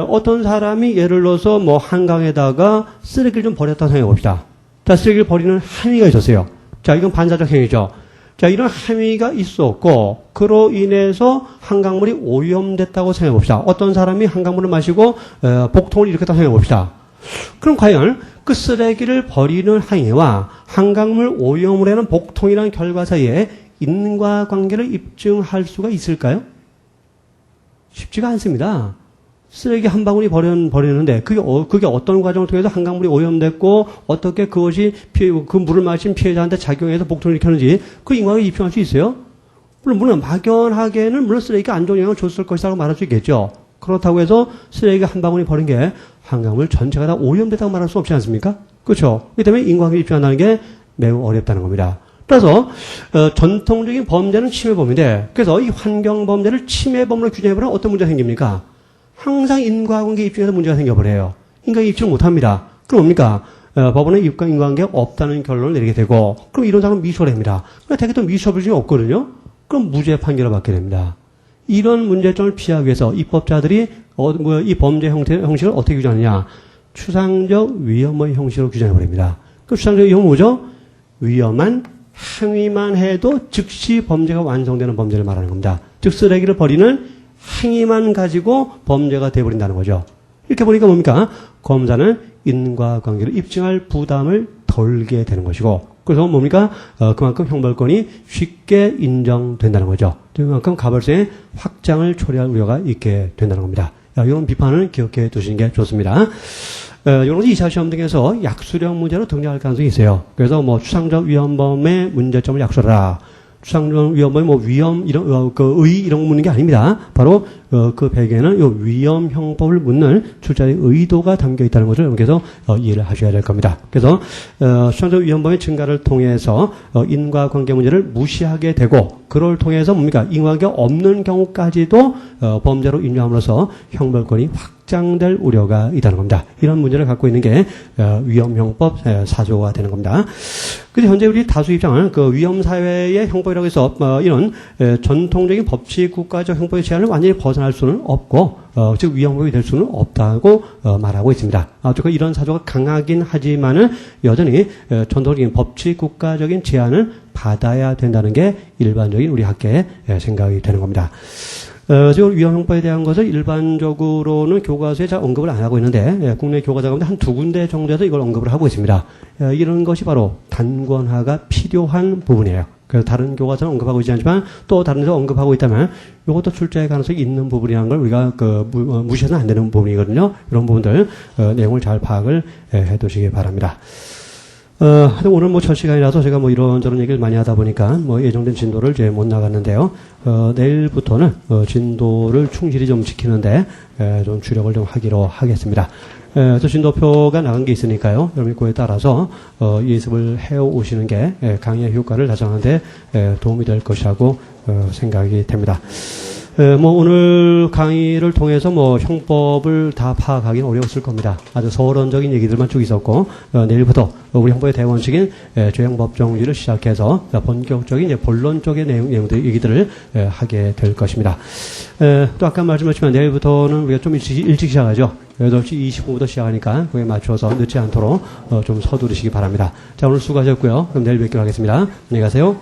어떤 사람이 예를 들어서 한강에다가 쓰레기를 좀 버렸다 생각해 봅시다. 자, 쓰레기를 버리는 행위가 있었어요. 자, 이건 반사적 행위죠. 자, 이런 행위가 있었고, 그로 인해서 한강물이 오염됐다고 생각해 봅시다. 어떤 사람이 한강물을 마시고, 복통을 일으켰다고 생각해 봅시다. 그럼 과연 그 쓰레기를 버리는 행위와 한강물 오염을 하는 복통이라는 결과 사이에 인과관계를 입증할 수가 있을까요? 쉽지가 않습니다. 쓰레기 한 방울이 버리는데 그게 어떤 과정을 통해서 한강물이 오염됐고 어떻게 그것이 그 물을 마신 피해자한테 작용해서 복통을 일으켰는지 그 인과관계 입증할 수 있어요? 물론 막연하게는 물론 쓰레기가 안 좋은 영향을 줬을 것이라고 말할 수 있겠죠. 그렇다고 해서 쓰레기가 한 방울이 버린 게 한강물 전체가 다 오염됐다고 말할 수 없지 않습니까? 그렇죠. 그렇기 때문에 인과관계 입증한다는 게 매우 어렵다는 겁니다. 그래서 전통적인 범죄는 침해범인데 그래서 이 환경범죄를 침해범으로 규정해버리면 어떤 문제가 생깁니까? 항상 인과관계 입증에서 문제가 생겨버려요. 인과관계 입증을 못합니다. 그럼 뭡니까? 법원은 인과관계가 없다는 결론을 내리게 되고 그럼 이런 사람은 미수를 합니다. 그러나 대개 또 미수할 중에 없거든요. 그럼 무죄 판결을 받게 됩니다. 이런 문제점을 피하기 위해서 입법자들이 이 범죄 형식을 어떻게 규정하느냐? 추상적 위험의 형식으로 규정해버립니다. 그 추상적 위험은 뭐죠? 위험한 행위만 해도 즉시 범죄가 완성되는 범죄를 말하는 겁니다. 즉 쓰레기를 버리는 행위만 가지고 범죄가 돼버린다는 거죠. 이렇게 보니까 뭡니까? 검사는 인과관계를 입증할 부담을 덜게 되는 것이고 그래서 뭡니까? 그만큼 형벌권이 쉽게 인정된다는 거죠. 그만큼 가벌성의 확장을 초래할 우려가 있게 된다는 겁니다. 이런 비판을 기억해 두시는 게 좋습니다. 이런 것이 2차 시험 등에서 약수령 문제로 등장할 가능성이 있어요. 그래서 추상적 위험범의 문제점을 약수하라. 추상적 위험범의 위험, 의, 이런 거 묻는 게 아닙니다. 바로, 그 배경에는 이 위험형법을 묻는 출제자의 의도가 담겨 있다는 것을 여기서 이해를 하셔야 될 겁니다. 그래서, 추상적 위험범의 증가를 통해서, 인과관계 문제를 무시하게 되고, 그걸 통해서 뭡니까? 인과관계 없는 경우까지도, 범죄로 인정함으로써 형벌권이 확장될 우려가 있다는 겁니다. 이런 문제를 갖고 있는 게 위험형법 4조가 되는 겁니다. 그래서 현재 우리 다수 입장은 그 위험사회의 형법이라고 해서 이런 전통적인 법치 국가적 형법의 제한을 완전히 벗어날 수는 없고 즉 위험형법이 될 수는 없다고 말하고 있습니다. 어쨌든 이런 사조가 강하긴 하지만은 여전히 전통적인 법치 국가적인 제한을 받아야 된다는 게 일반적인 우리 학계의 생각이 되는 겁니다. 지금 위험형법에 대한 것을 일반적으로는 교과서에 잘 언급을 안 하고 있는데 국내 교과서 가운데 한 2군데 정도에서 이걸 언급을 하고 있습니다. 이런 것이 바로 단권화가 필요한 부분이에요. 그래서 다른 교과서는 언급하고 있지 않지만 또 다른 데서 언급하고 있다면 이것도 출제할 가능성이 있는 부분이라는 걸 우리가 무시해서는 안 되는 부분이거든요. 이런 부분들 내용을 잘 파악을 해두시기 바랍니다. 오늘 첫 시간이라서 제가 이런저런 얘기를 많이 하다 보니까 예정된 진도를 이제 못 나갔는데요. 내일부터는 진도를 충실히 좀 지키는데 좀 주력을 좀 하기로 하겠습니다. 저 진도표가 나간 게 있으니까요. 여러분이 그에 따라서 예습을 해오시는 게 강의의 효과를 달성하는데 도움이 될 것이라고 생각이 됩니다. 오늘 강의를 통해서 형법을 다 파악하기는 어려웠을 겁니다. 아주 서론적인 얘기들만 쭉 있었고, 내일부터 우리 형법의 대원칙인 죄형법정주의를 시작해서 본격적인 본론 쪽의 얘기들을 하게 될 것입니다. 또 아까 말씀하셨지만 내일부터는 우리가 좀 일찍 시작하죠. 8시 20분부터 시작하니까 그에 맞춰서 늦지 않도록 좀 서두르시기 바랍니다. 자, 오늘 수고하셨고요. 그럼 내일 뵙기로 하겠습니다. 안녕히 가세요.